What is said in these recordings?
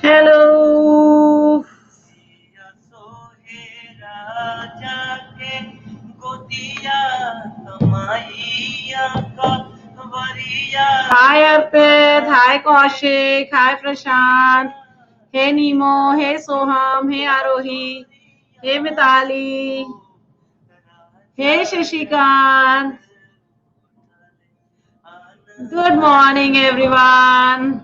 Hello. Hi Arpit. Hi Kaushik. Hi Prashant. Hey Nemo. Hey Soham. Hey Arohi. Hey Mitali. Hey Shashikant. Good morning everyone.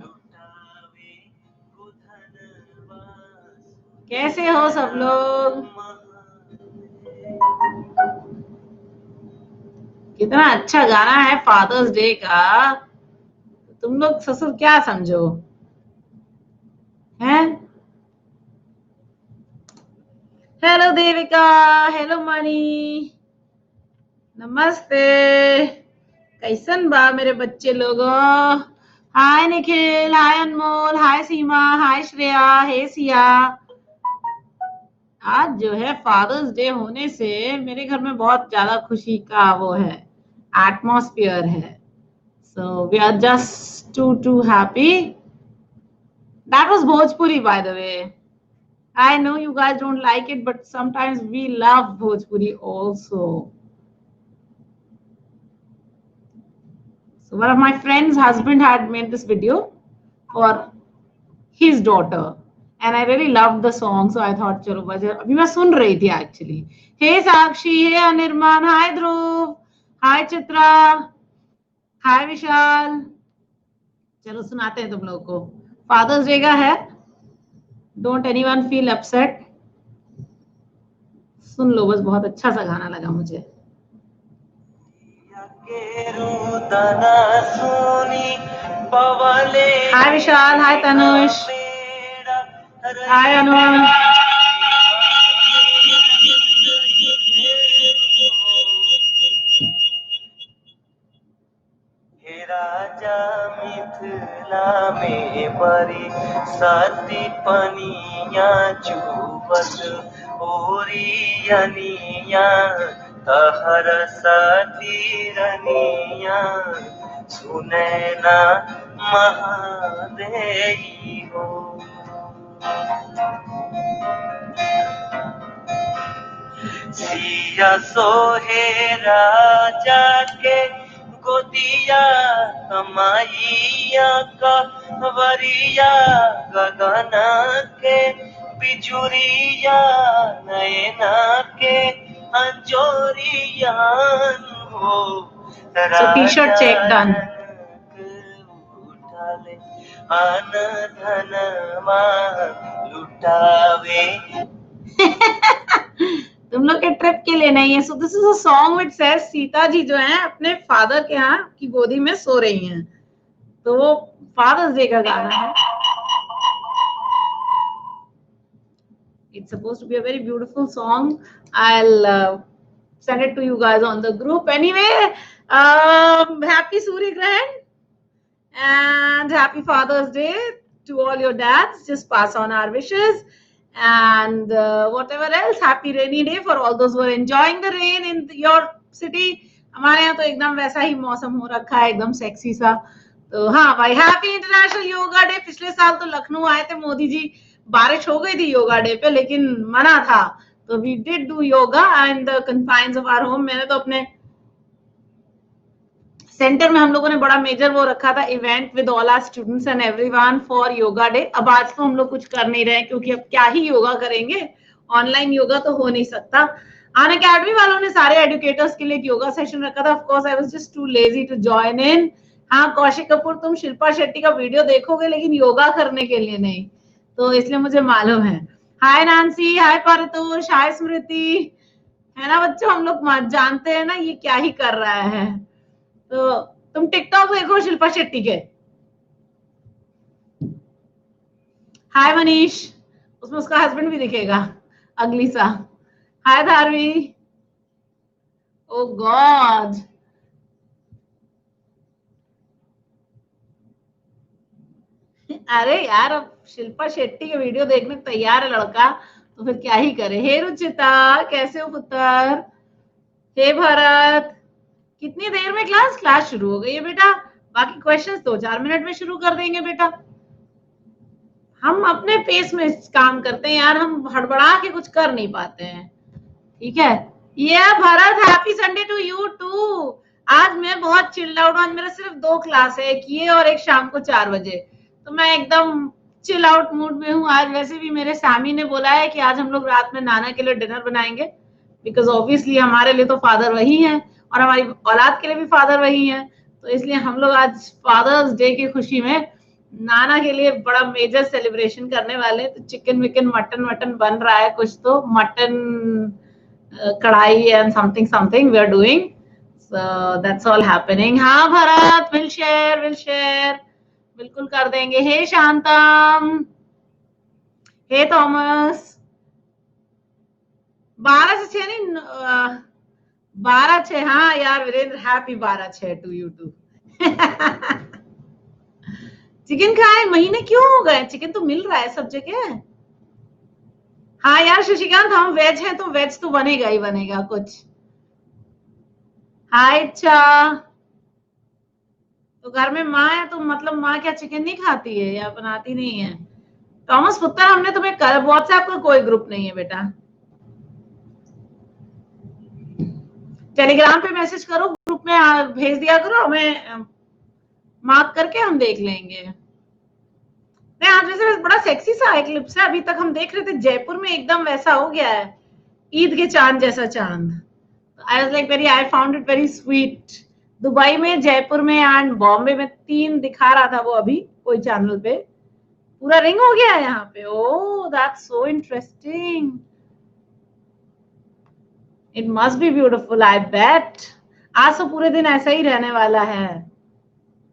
कैसे हो सब लोग? कितना अच्छा गाना है फादर्स डे का। तुम लोग ससुर क्या समझो हैं? हेलो देविका, हेलो मणि, नमस्ते। कैसन बा मेरे बच्चे लोगों? हाय निखिल, हाय अनमोल, हाय सीमा, हाय श्रेया, हे सिया। आज जो है फादर्स डे होने से मेरे घर में बहुत ज्यादा खुशी का वो है, एटमॉस्फेयर है। So we are just too happy. That was Bhojpuri by the way. I know you guys don't like it, but sometimes we love Bhojpuri also. So one of my friend's husband had made this video for his daughter, and I really loved the song, so I thought, चलो बजा अभी मैं सुन रही थी actually. Hey Sakshi, hey Anirman, hi Dhruv, hi Chitra, hi Vishal. चलो सुनाते हैं तुम लोगों को। फादर्स डे का है, डोंट एनीवन फील अपसेट। सुन लो बस, बहुत अच्छा सा गाना लगा मुझे। हाय विशाल, हाय तनुष, हाय अनुमान। राजा मिथिला में बरी साती पनिया चुबत ओरियनिया तहर साथी रनिया सुनैना महादेई हो। सिया सोहे राजा के गोदिया कमाइया का वरिया गगना के बिजुरिया नैना के अंजोरियान हो। So t-shirt check done. आन धनमा लुटावे। तुम लोग के ट्रिप के लिए नहीं है। So this is a song which says Sita ji जो है अपने फादर के यहाँ की गोदी में सो रही हैं, तो वो फादर्स डे का गाना है। It's supposed to be a very beautiful song. I'll send it to you guys on the group. Anyway, happy Surya Grahan and happy Father's Day to all your dads. Just pass on our wishes. And whatever else, happy rainy day for all those who are enjoying the rain in your city. हमारे यहाँ तो एकदम वैसा ही मौसम हो रखा है, एकदम सेक्सी सा। तो हाँ भाई, हैप्पी इंटरनेशनल योगा डे। पिछले साल तो लखनऊ आए थे मोदी जी, बारिश हो गई थी योगा डे पे, लेकिन मना था, तो we did do yoga in the confines of our home. मैंने तो अपने सेंटर में हम लोगों ने बड़ा मेजर वो रखा था, event with all our students and everyone for yoga day. अब आज तो हम लोग कुछ कर नहीं रहे क्योंकि अब क्या ही योगा करेंगे, ऑनलाइन योगा तो हो नहीं सकता। अन अकेडमी वालों ने सारे एजुकेटर्स के लिए एक योगा सेशन रखा था। Of course I was just too lazy to join in. हाँ कौशिक कपूर, तुम शिल्पा शेट्टी का वीडियो देखोगे लेकिन योगा करने के लिए नहीं, तो इसलिए मुझे मालूम है। हाय नांसी, हाय पारितोष, हाय स्मृति, है ना बच्चों, हम लोग जानते हैं ना ये क्या ही कर रहा है। तो तुम टिकटॉक देखो शिल्पा शेट्टी के। हाय मनीष, उसमें उसका हस्बैंड भी दिखेगा अगली सा। हाय धारवी, ओ गॉड, अरे यार अब शिल्पा शेट्टी के वीडियो देखने तैयार है लड़का, तो फिर क्या ही करे। हे रुचिता, कैसे हो पुत्र? हे भरत, कितनी देर में क्लास शुरू हो गई है बेटा? बाकी क्वेश्चंस 2-4 मिनट में शुरू कर देंगे बेटा। हम अपने पेस में काम करते हैं यार, हम हड़बड़ा के कुछ कर नहीं पाते हैं, ठीक है। ये Bharat, happy Sunday to you too. आज मैं बहुत चिल्ड आउट हूँ, आज मेरा सिर्फ 2 क्लास है, एक ये और एक शाम को 4 बजे, तो मैं एकदम चिल आउट मूड में हूँ आज। वैसे भी मेरे सामी ने बोला है कि आज हम लोग रात में नाना के लिए डिनर बनाएंगे, बिकॉज ऑब्वियसली हमारे लिए तो फादर वही है और हमारी औलाद के लिए भी फादर वही है, तो इसलिए हम लोग आज फादर्स डे की खुशी में नाना के लिए बड़ा मेजर सेलिब्रेशन करने वाले। तो चिकन विकन मटन वटन बन रहा है, कुछ तो mutton kadhai and something something we are doing, so that's all happening. हाँ भरत, विल शेयर बिल्कुल कर देंगे। हे शांतम, हे थॉमस। 12 से 6 नहीं, 12-6। हाँ यार Virender, happy 12-6 to you too. Chicken खाए महीने क्यों हो गए, चिकन तो मिल रहा है सब जगह। हाँ यार शशिकांत, हम वेज हैं तो वेज तो बनेगा ही बनेगा कुछ। हाय अच्छा, तो घर में माँ है तो मतलब माँ क्या चिकन नहीं खाती है या बनाती नहीं है? थॉमस पुत्र, हमने तुम्हें व्हाट्सएप का कोई ग्रुप नहीं है बेटा, टेलीग्राम पे मैसेज करो, ग्रुप में भेज दिया करो, हमें मार्क करके हम देख लेंगे। नहीं आज वैसे बड़ा सेक्सी सा एक्लिप्स है, अभी तक हम देख रहे थे जयपुर में एकदम वैसा हो गया है, ईद के चांद जैसा चांद। I was like very, I found it very sweet. Dubai में, जयपुर में एंड बॉम्बे में 3 दिखा रहा था वो अभी कोई चैनल पे, पूरा रिंग हो गया है यहाँ पे। Oh that's so interesting, it must be beautiful I bet. आज तो पूरे दिन ऐसा ही रहने वाला है।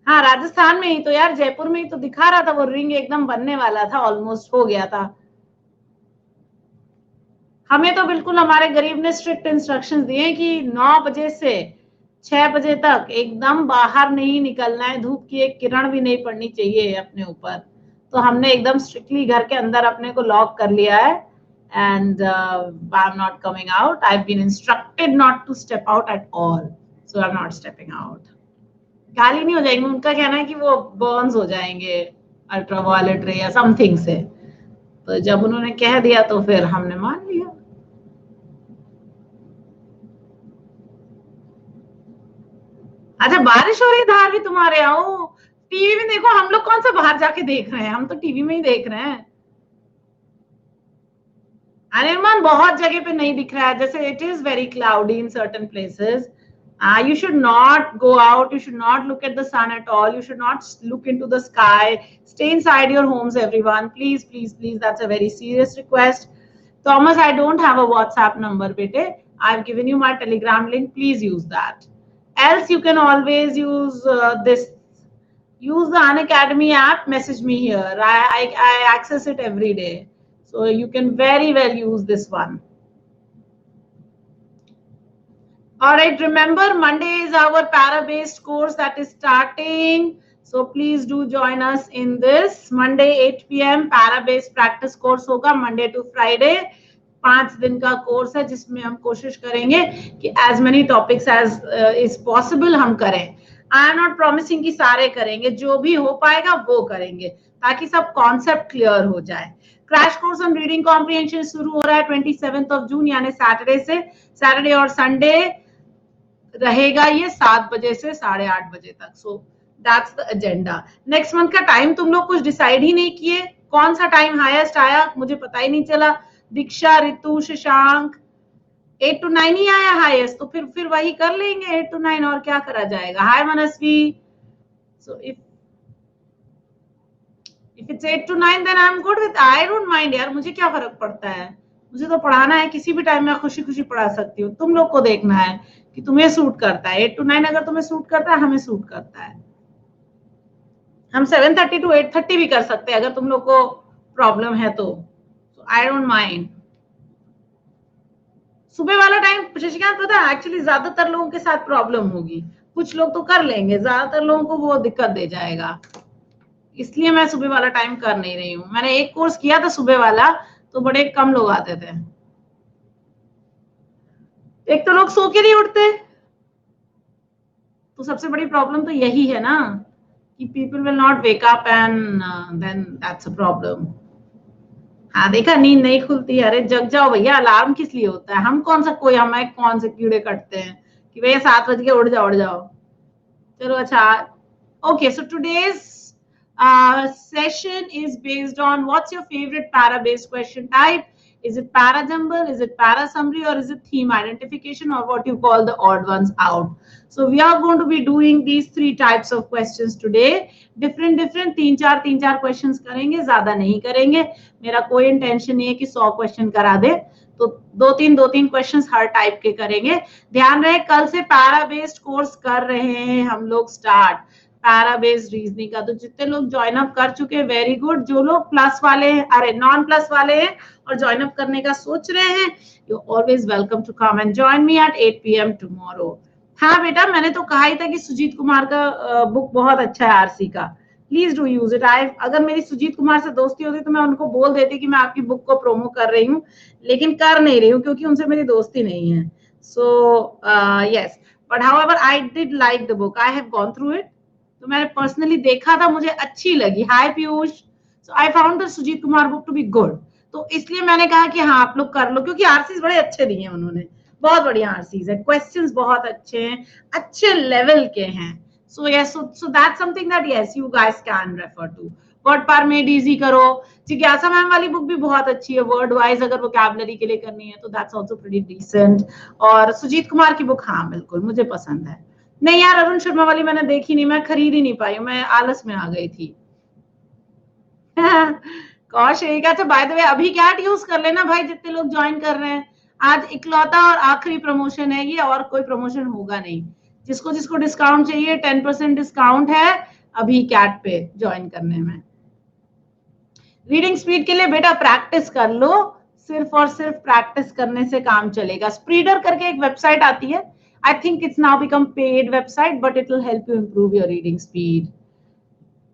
हाँ राजस्थान में ही तो यार, जयपुर में ही तो दिखा रहा था वो रिंग एकदम बनने वाला था, ऑलमोस्ट हो गया था। हमें तो बिल्कुल हमारे गरीब ने स्ट्रिक्ट इंस्ट्रक्शंस दिए कि 9 बजे से 6 बजे तक एकदम बाहर नहीं निकलना है, धूप की एक किरण भी नहीं पड़नी चाहिए अपने ऊपर। तो हमने एकदम स्ट्रिक्टली घर के अंदर अपने को लॉक कर लिया है and I am not coming out, I have been instructed not to step out at all, so I am not stepping out. काली नहीं हो जाएंगे, उनका कहना है कि वो बर्न्स हो जाएंगे अल्ट्रावायलेट रे या समथिंग से, तो जब उन्होंने कह दिया तो फिर हमने मान लिया। अच्छा बारिश हो रही धार भी तुम्हारे यहाँ? टीवी में देखो, हम लोग कौन सा बाहर जाके देख रहे हैं, हम तो टीवी में ही देख रहे हैं। अनिर्मान बहुत जगह पे नहीं दिख रहा है, जैसे it is very cloudy in certain places. You should not go out, you should not look at the sun at all, you should not look into the sky, stay inside your homes everyone, please please please, that's a very serious request. Thomas, I don't have a WhatsApp number bete, I've given you my Telegram link, please use that. Else you can always use use the Unacademy app, message me here, I access it every day, so you can very well use this one. All right, remember Monday is our para-based course that is starting. So please do join us in this. Monday 8 p.m. para-based practice course होगा, Monday to Friday. 5 दिन का course है जिसमें हम कोशिश करेंगे कि as many topics as is possible हम करें। I am not promising कि सारे करेंगे, जो भी हो पाएगा वो करेंगे ताकि सब कॉन्सेप्ट क्लियर हो जाए। Crash course on reading comprehension शुरू हो रहा है 27 जून यानी सैटरडे से। सैटरडे और संडे रहेगा ये 7 बजे से 8:30 बजे तक। So that's the agenda. Next month का टाइम तुम लोग कुछ डिसाइड ही नहीं किए, कौन सा टाइम हाईएस्ट आया मुझे पता ही नहीं चला। दीक्षा, ऋतु, शशांक 8 to 9 ही आया हाईएस्ट, तो फिर वही कर लेंगे 8 to 9, और क्या करा जाएगा। Hi Manasvi, so if it's 8 to 9 then I am good with, I don't mind यार, मुझे क्या फर्क पड़ता है, मुझे तो पढ़ाना है, किसी भी टाइम में खुशी खुशी पढ़ा सकती हूँ। तुम लोग को देखना है कि तुम्हें सूट करता है। 8 to 9 अगर तुम्हें सूट करता है, हमें सूट करता है। हम 7:30 to 8:30 भी कर सकते हैं अगर तुम लोग को प्रॉब्लम है तो आई डोंट माइंड। सुबह वाला टाइम शशिकांत पता है एक्चुअली ज्यादातर लोगों के साथ प्रॉब्लम होगी, कुछ लोग तो कर लेंगे, ज्यादातर लोगों को वो दिक्कत दे जाएगा, इसलिए मैं सुबह वाला टाइम कर नहीं रही हूँ। मैंने एक कोर्स किया था सुबह वाला, तो बड़े कम लोग आते थे। एक तो लोग सो के नहीं उठते, तो सबसे बड़ी प्रॉब्लम तो यही है ना कि people will not wake up and then that's a problem. हाँ देखा, नींद नहीं खुलती, अरे जग जाओ भैया, अलार्म किस लिए होता है? हम कौन सा कोई हमें कौन से कीड़े कटते हैं कि भैया 7 बज के उठ जाओ। चलो अच्छा, okay, so today's session is based on what's your favorite para based question type. Is it para jumble, is it para summary, or is it theme identification, or what you call the odd ones out? So we are going to be doing these 3 types of questions today. different 3-4 questions करेंगे, ज्यादा नहीं करेंगे। मेरा कोई intention नहीं है कि 100 question करा दे, तो 2-3 क्वेश्चंस हर टाइप के करेंगे। ध्यान रहे, कल से पैरा बेस्ड कोर्स कर रहे हैं हम लोग स्टार्ट, पैरा बेस्ड रीजनिंग का। तो जितने लोग ज्वाइन अप कर चुके हैं वेरी गुड। जो लोग प्लस वाले हैं, अरे नॉन प्लस वाले हैं और ज्वाइन अप करने का सोच रहे हैं, you always welcome to come and join me at 8 PM tomorrow. हाँ बेटा, मैंने तो कहा ही था कि सुजीत कुमार का बुक बहुत अच्छा है, आरसी का। Please do use it. अगर मेरी सुजीत कुमार से दोस्ती होती तो मैं उनको बोल देती कि मैं आपकी बुक को प्रोमो कर रही हूँ, लेकिन कर नहीं रही हूँ क्योंकि उनसे मेरी दोस्ती नहीं है। So yes, but however I did like the book, I have gone through it. तो मैंने पर्सनली देखा था, मुझे अच्छी लगी। Hi Piyush, so I found the Sujit Kumar book to be good. तो इसलिए मैंने कहा कि हाँ आप लोग कर लो, क्योंकि आरसीज बड़े अच्छे दिए हैं उन्होंने, बहुत बढ़िया आरसीज है, क्वेश्चंस बहुत अच्छे हैं, अच्छे लेवल के हैं। So yes, so that's something that yes you guys can refer to. Word par made easy करो। जिज्ञासा मैम वाली बुक भी बहुत अच्छी है, वर्ड वाइज अगर वोकैबुलरी के लिए करनी है तो that's also pretty decent। और सुजीत कुमार की बुक हाँ बिल्कुल मुझे पसंद है। नहीं यार, अरुण शर्मा वाली मैंने देखी नहीं, मैं खरीद ही नहीं पाई, मैं आलस में आ गई थी। कौश अच्छा, बाय द वे अभी कैट यूज कर लेना भाई, जितने लोग ज्वाइन कर रहे हैं। आज इकलौता और आखिरी प्रमोशन है ये, और कोई प्रमोशन होगा नहीं। जिसको जिसको डिस्काउंट चाहिए 10% डिस्काउंट है अभी कैट पे ज्वाइन करने में। रीडिंग स्पीड के लिए बेटा प्रैक्टिस कर लो, सिर्फ और सिर्फ प्रैक्टिस करने से काम चलेगा। स्प्रीडर करके एक वेबसाइट आती है, I think it's now become paid website, but it will help you improve your reading speed.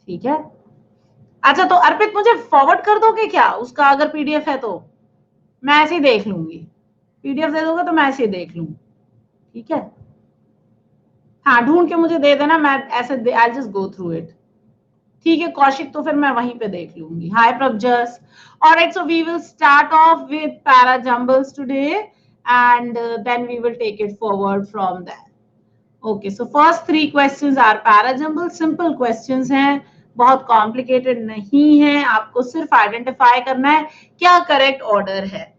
ठीक है, अच्छा तो अर्पित मुझे फॉरवर्ड कर दोगे क्या उसका, अगर पीडीएफ है तो मैं ऐसे ही देख लूंगी। पीडीएफ दे दोगे तो मैं ऐसे ही देख लूंगी, ठीक है? हाँ ढूंढ के मुझे दे देना, मैं ऐसे I just go through it. ठीक है कौशिक, तो फिर मैं वहीं पे देख लूंगी। Hi Prabhjas. Alright, so we will start off with para jumbles today and then we will take it forward from that. Okay, so first 3 questions are para jumble, simple questions हैं, बहुत कॉम्प्लिकेटेड नहीं है। आपको सिर्फ आइडेंटिफाई करना है क्या correct order है।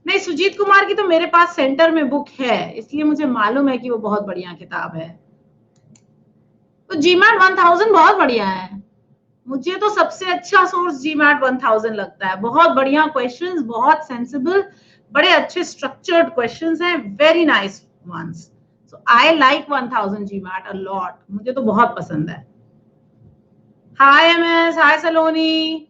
नहीं, सुजीत कुमार की तो मेरे पास सेंटर में बुक है, इसलिए मुझे मालूम है कि वो बहुत बढ़िया किताब है। तो जीमैट 1000 बहुत बढ़िया है, मुझे तो सबसे अच्छा सोर्स जीमैट 1000 लगता है। बहुत बढ़िया क्वेश्चंस, बहुत सेंसिबल, बड़े अच्छे स्ट्रक्चर्ड क्वेश्चंस हैं, very nice ones. So I like 1000 GMAT a lot, मुझे तो बहुत पसंद है। Hi MS, hi Saloni.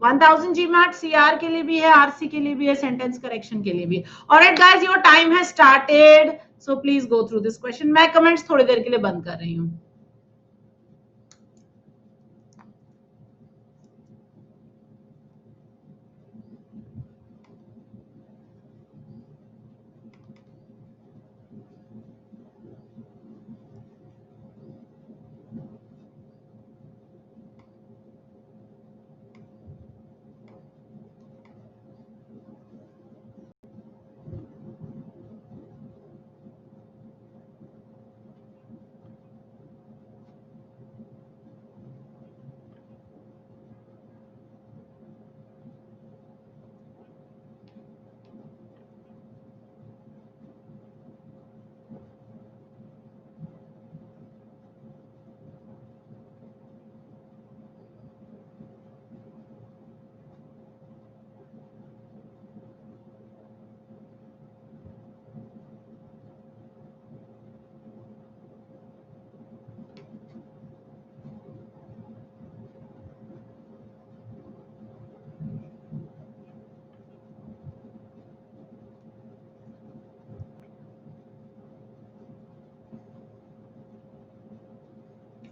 1000 GMAT CR के लिए भी है, आरसी के लिए भी है, सेंटेंस करेक्शन के लिए भी। Alright guys, your time has started, so please go through this question. मैं कमेंट्स थोड़ी देर के लिए बंद कर रही हूँ।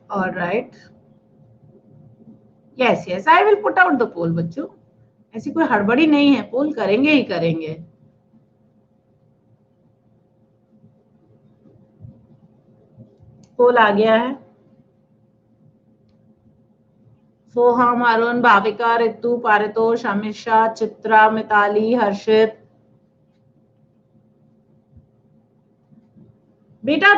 All right. Yes, I will put out the poll, बच्चों. ऐसी कोई हड़बड़ी नहीं है, पोल करेंगे ही करेंगे। पोल आ गया है। सोहम, अरुण, भाविका, ऋतु, पारितोष, अमिषा, चित्रा, मिताली, हर्षित। बेटा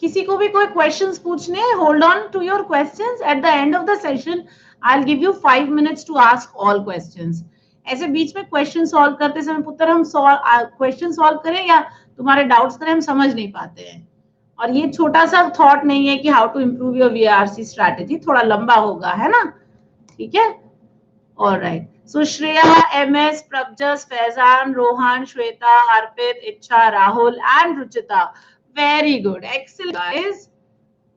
किसी को भी कोई क्वेश्चंस पूछने, hold on to your questions. At the end of the session I will give you 5 minutes to ask all questions. ऐसे बीच में क्वेश्चन सॉल्व करते समय पुत्र हम क्वेश्चन सॉल्व करें या तुम्हारे डाउट्स करें, हम समझ नहीं पाते हैं। और ये छोटा सा थॉट नहीं है कि how to improve your VRC strategy, थोड़ा लंबा होगा, है ना? ठीक है, alright. So Shreya, MS, Prabhjas, Faizan, Rohan, Shweta, Arpit, Ichha, Rahul and Ruchita. Very good, excellent guys.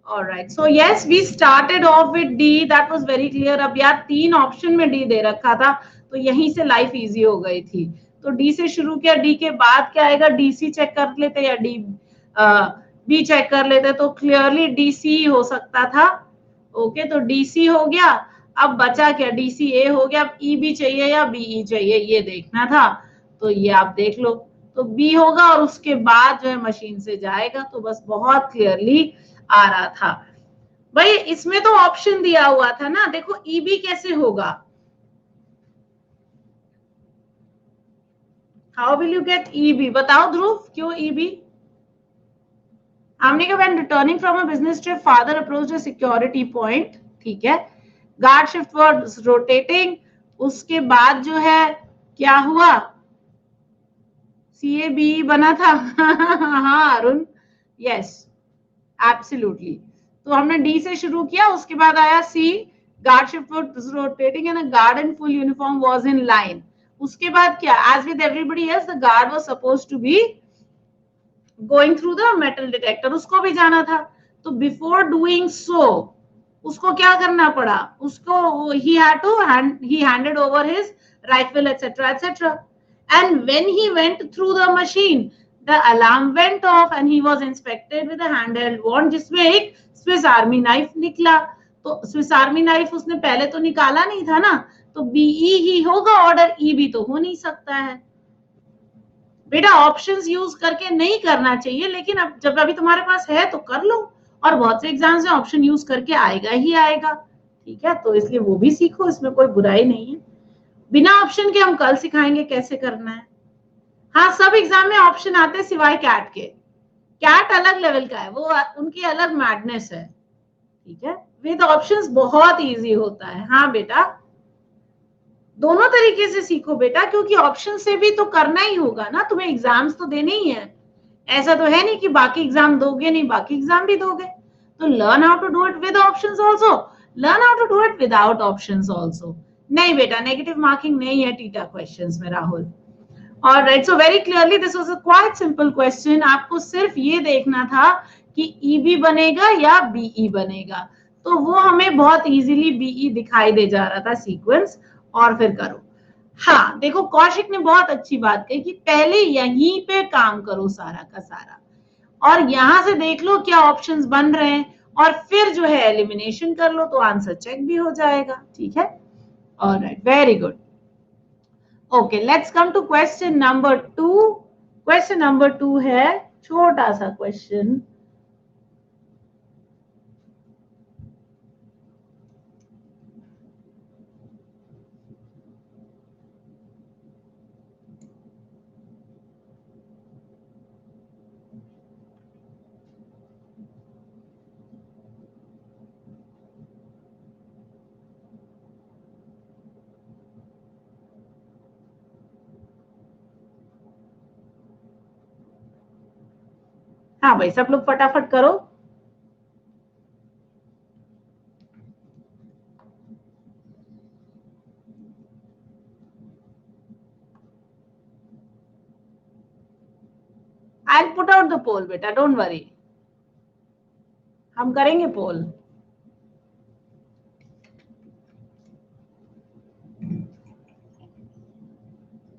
All right, so yes, we started off with D. That was very clear. अब यार 3 ऑप्शन में D दे रखा था, तो यहीं से लाइफ इजी हो गई थी। तो D से शुरू किया, D के बाद क्या आएगा? DC चेक कर लेते या B चेक कर लेते, तो क्लियरली DC हो सकता था। ओके, तो DC हो गया। अब बचा क्या? DCA हो गया। अब EB चाहिए या BE चाहिए, ये देखना था। तो ये आप देख लो, तो बी होगा और उसके बाद जो है मशीन से जाएगा। तो बस बहुत क्लियरली आ रहा था भाई। इसमें तो ऑप्शन दिया हुआ था ना, देखो ईबी कैसे होगा? How will you get EB? बताओ ध्रुव, क्यों ईबी? हमने कहा when returning from a business trip father approached a security point, ठीक है, गार्ड शिफ्ट वाज रोटेटिंग, उसके बाद जो है क्या हुआ? CAB बना था। हाँ अरुण, यस एब्सोल्युटली। तो हमने डी से शुरू किया, उसके बाद आया C, guard shift was rotating and a guard in full uniform was in line. उसके बाद क्या? As with everybody else the guard was supposed to be going through the metal detector, उसको भी जाना था। तो बिफोर डूइंग सो उसको क्या करना पड़ा? उसको he had to he handed over his rifle etc etc, and when he went through the machine the alarm went off and he was inspected with a handheld wand जिसमें एक Swiss army knife निकला। तो Swiss army knife उसने पहले तो निकाला नहीं था ना, तो बीई ही होगा ऑर्डर, ई भी तो हो नहीं सकता है। बेटा ऑप्शंस यूज करके नहीं करना चाहिए, लेकिन अब जब अभी तुम्हारे पास है तो कर लो। और बहुत से एग्जाम्स में ऑप्शन यूज करके आएगा ही आएगा, ठीक है, तो इसलिए वो भी सीखो, इसमें कोई बुराई नहीं है। बिना ऑप्शन के हम कल सिखाएंगे कैसे करना है। हाँ, सब एग्जाम में ऑप्शन आते हैं सिवाय कैट के। कैट अलग लेवल का है, वो उनकी अलग मैडनेस है, ठीक है। विद ऑप्शंस बहुत इजी होता है। हाँ बेटा, दोनों तरीके से सीखो बेटा, क्योंकि ऑप्शन से भी तो करना ही होगा ना, तुम्हें एग्जाम्स तो देने ही है। ऐसा तो है नहीं कि बाकी एग्जाम दोगे नहीं, बाकी एग्जाम भी दोगे। तो learn how to do it with options also, learn how to do it without options also. नहीं बेटा, नेगेटिव मार्किंग नहीं है टीटा क्वेश्चंस में Rahul. Alright, so very clearly this was a quite simple question. आपको सिर्फ ये देखना था कि ईबी बनेगा या बीई बनेगा, तो वो हमें बहुत इजीली बीई दिखाई दे जा रहा था सीक्वेंस, और फिर करो। हाँ देखो, कौशिक ने बहुत अच्छी बात कही कि पहले यहीं पे काम करो सारा का सारा, और यहां से देख लो क्या ऑप्शंस बन रहे हैं, और फिर जो है एलिमिनेशन कर लो, तो आंसर चेक भी हो जाएगा, ठीक है। Alright, very good. Okay, let's come to question number 2। Question number 2 है छोटा सा क्वेश्चन। हाँ भाई, सब लोग फटाफट करो। आई पुट आउट द पोल बेटा, डोंट वरी, हम करेंगे पोल।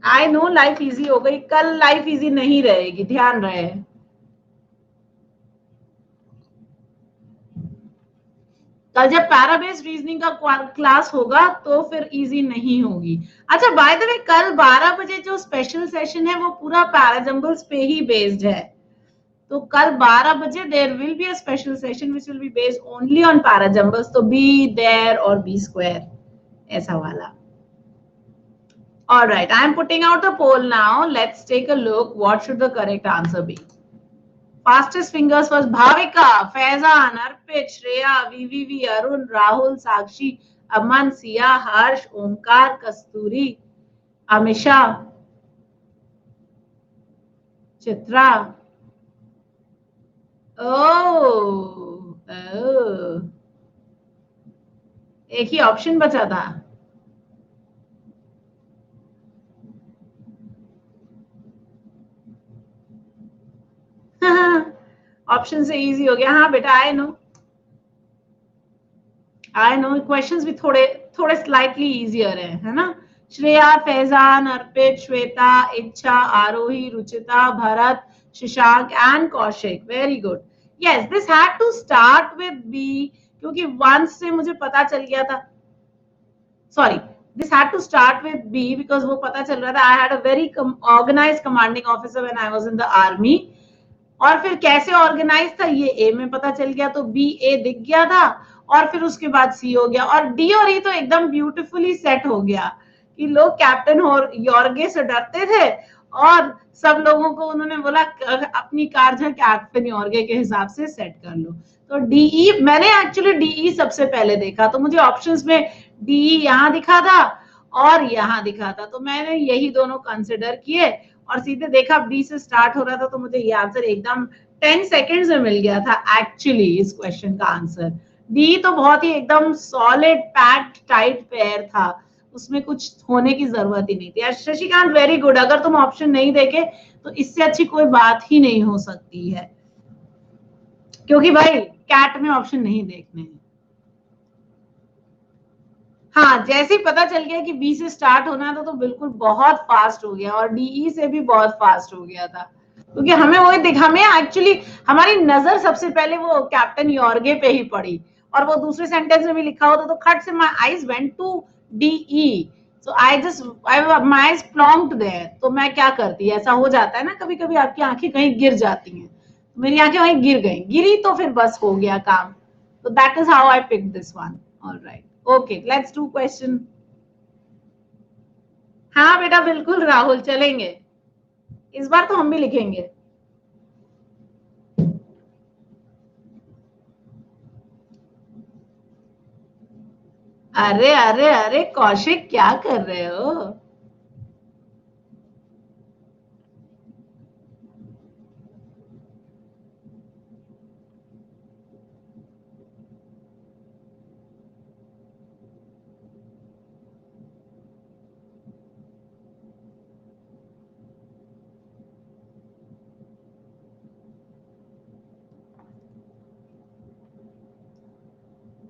आई नो लाइफ इजी हो गई, कल लाइफ इजी नहीं रहेगी, ध्यान रहे। कल जब पैरा बेस्ड रीजनिंग का क्लास होगा तो फिर इजी नहीं होगी। अच्छा, बाय द वे कल 12 बजे जो स्पेशल सेशन है वो पूरा पैराजंबल्स पे ही बेस्ड है। तो कल 12 बजे there will be a special session which will be based only on parajumbles, तो बी देयर और बी स्क्वायर ऐसा वाला। All right, I am putting out the poll now. Let's take a look. What should the correct answer be? Fastest fingers first. Bhavika, Faizan, Arpit, Shreya, VVV, Arun, Rahul, Sakshi, Aman, Sia, Harsh, Omkar, Kasturi, Amisha, Chitra. Oh, oh. एक ही option बचा था। Option से easy हो गया। हाँ बेटा, I know questions भी थोड़े थोड़े स्लाइटली इजियर है ना। Shreya, Faizan, Arpit, Shweta, Ichha, Aarohi, Ruchita, Bharat, Shashank and Kaushik. Very good. Yes, this had to start with B क्योंकि वंस से मुझे पता चल गया था। Sorry, this had to start with B because वो पता चल रहा था I had a very organized commanding officer when I was in the army। और फिर कैसे ऑर्गेनाइज था ये ए में पता चल गया, तो बी ए दिख गया था और फिर उसके बाद सी हो गया और डी और ई तो एकदम ब्यूटीफुली सेट हो गया कि लोग कैप्टन यॉर्गे से डरते थे और सब लोगों को उन्होंने बोला अपनी कार जो कैप्टन यॉर्गे के हिसाब से सेट कर लो। तो डीई, मैंने एक्चुअली डीई सबसे पहले देखा, तो मुझे ऑप्शंस में डीई यहाँ दिखा था और यहाँ दिखा था, तो मैंने यही दोनों कंसिडर किए और सीधे देखा बी से स्टार्ट हो रहा था, तो मुझे ये आंसर एकदम 10 सेकेंड्स में मिल गया था एक्चुअली इस क्वेश्चन का आंसर। डी तो बहुत ही एकदम सॉलिड पैक्ड टाइट पेयर था, उसमें कुछ होने की जरूरत ही नहीं थी। Shashikant, very good. अगर तुम ऑप्शन नहीं देखे तो इससे अच्छी कोई बात ही नहीं हो सकती है, क्योंकि भाई कैट में ऑप्शन नहीं देखने हैं। हाँ, जैसे ही पता चल गया कि बी से स्टार्ट होना था तो बिल्कुल बहुत फास्ट हो गया और डीई से भी बहुत फास्ट हो गया था, क्योंकि हमें वही दिख, हमें एक्चुअली हमारी नजर सबसे पहले वो कैप्टन यॉर्गे पे ही पड़ी और वो दूसरे सेंटेंस में भी लिखा होता तो खट से my eyes went to D E, so I my eyes plonked there. तो मैं क्या करती, ऐसा हो जाता है ना कभी कभी, आपकी आंखें कहीं गिर जाती हैं, मेरी आंखें वहीं गिर गई, गिरी तो फिर बस हो गया काम। तो that is how I pick this one. Alright, okay, let's do question. हाँ बेटा, बिल्कुल राहुल, चलेंगे, इस बार तो हम भी लिखेंगे। अरे अरे अरे कौशिक, क्या कर रहे हो?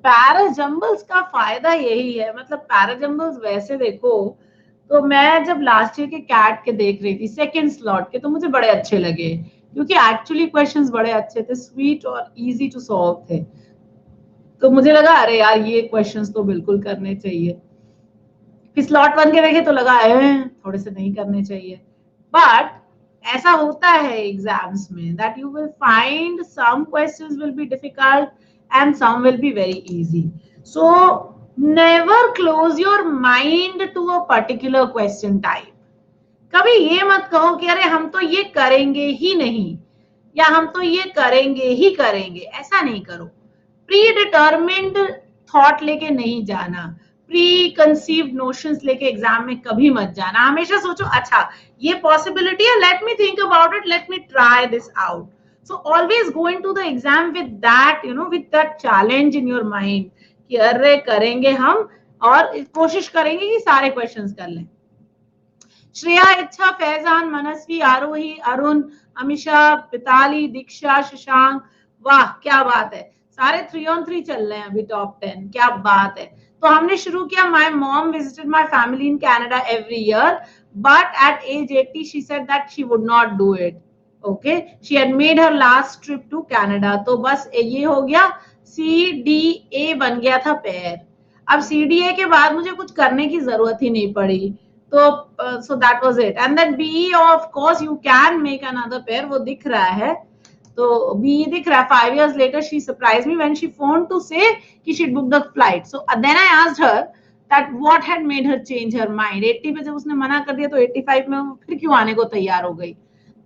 पैराजंबल्स का फायदा यही है, मतलब पैराजंबल्स वैसे देखो तो मैं जब लास्ट ईयर के कैट के देख रही थी सेकंड स्लॉट के, तो मुझे बड़े अच्छे लगे क्योंकि एक्चुअली क्वेश्चंस बड़े अच्छे थे, स्वीट और इजी टू सॉल्व थे। तो मुझे लगा अरे यार ये क्वेश्चंस तो बिल्कुल करने चाहिए। फिर स्लॉट 1 के देखे तो लगा थोड़े से नहीं करने चाहिए। बट ऐसा होता है एग्जाम्स में that you will find some questions will be difficult and some will be very easy. So never close your mind to a particular question type. कभी ये मत कहो कि अरे हम तो ये करेंगे ही नहीं या हम तो ये करेंगे ही करेंगे, ऐसा नहीं करो। प्री डिटर्मिन्ड थॉट लेके नहीं जाना, प्री कंसीव्ड नोशंस लेके एग्जाम में कभी मत जाना। हमेशा सोचो अच्छा ये पॉसिबिलिटी है, let me think about it, let me try this out. So always go into the exam with that, with that challenge in your mind कि अरे करेंगे हम और कोशिश करेंगे कि सारे क्वेश्चंस कर लें। श्रेया, इच्छा, फैजान, मनस्वी, आरोही, अरुण, अमीशा, पिताली, दीक्षा, शशांक, वाह क्या बात है, सारे 3 on 3 चल रहे हैं अभी टॉप 10, क्या बात है। तो हमने शुरू किया, my mom visited my family in Canada every year but at age 80 she said that she would not do it. Okay, she had made her last trip to Canada. तो बस ये हो गया, सी डी ए बन गया था pair. अब C D A के बाद मुझे कुछ करने की जरूरत ही नहीं पड़ी, तो so that was it. And then B of course you can make another pair, वो दिख रहा है, तो बी दिख रहा है। 5 years later she surprised me when she phoned to say कि she booked the flight. So then I asked her that what had made her change her mind. 80 पे जब उसने मना कर दिया तो 85 में फिर क्यों आने को तैयार हो गई।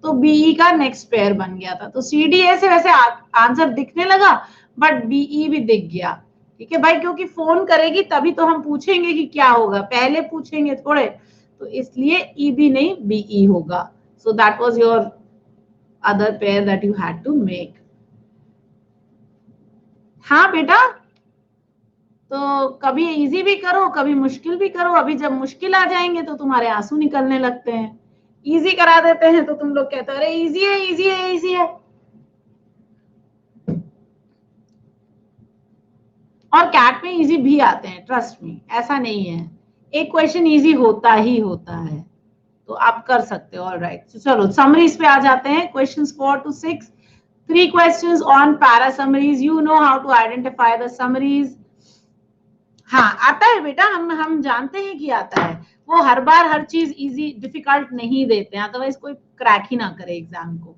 तो बीई का नेक्स्ट पेयर बन गया था। तो सी डी ए से वैसे आंसर दिखने लगा, बट बीई भी दिख गया। ठीक है भाई, क्योंकि फोन करेगी तभी तो हम पूछेंगे कि क्या होगा, पहले पूछेंगे थोड़े, तो इसलिए ई भी नहीं बीई होगा। सो that was your other pair that you had to make. हाँ बेटा, तो कभी इजी भी करो कभी मुश्किल भी करो। अभी जब मुश्किल आ जाएंगे तो तुम्हारे आंसू निकलने लगते हैं, इजी करा देते हैं तो तुम लोग कहते हो अरे इजी है इजी है इजी है। और कैट में इजी भी आते हैं, ट्रस्ट मी, ऐसा नहीं है, एक क्वेश्चन इजी होता ही होता है, तो आप कर सकते हो। ऑलराइट, तो चलो समरीज पे आ जाते हैं। Questions 4 to 6, 3 questions on para summaries. You know how to identify the summaries. हाँ आता है बेटा, हम जानते हैं कि आता है। वो हर बार हर चीज इजी डिफिकल्ट नहीं देते हैं, अदरवाइज कोई क्रैक ही ना करे एग्जाम को।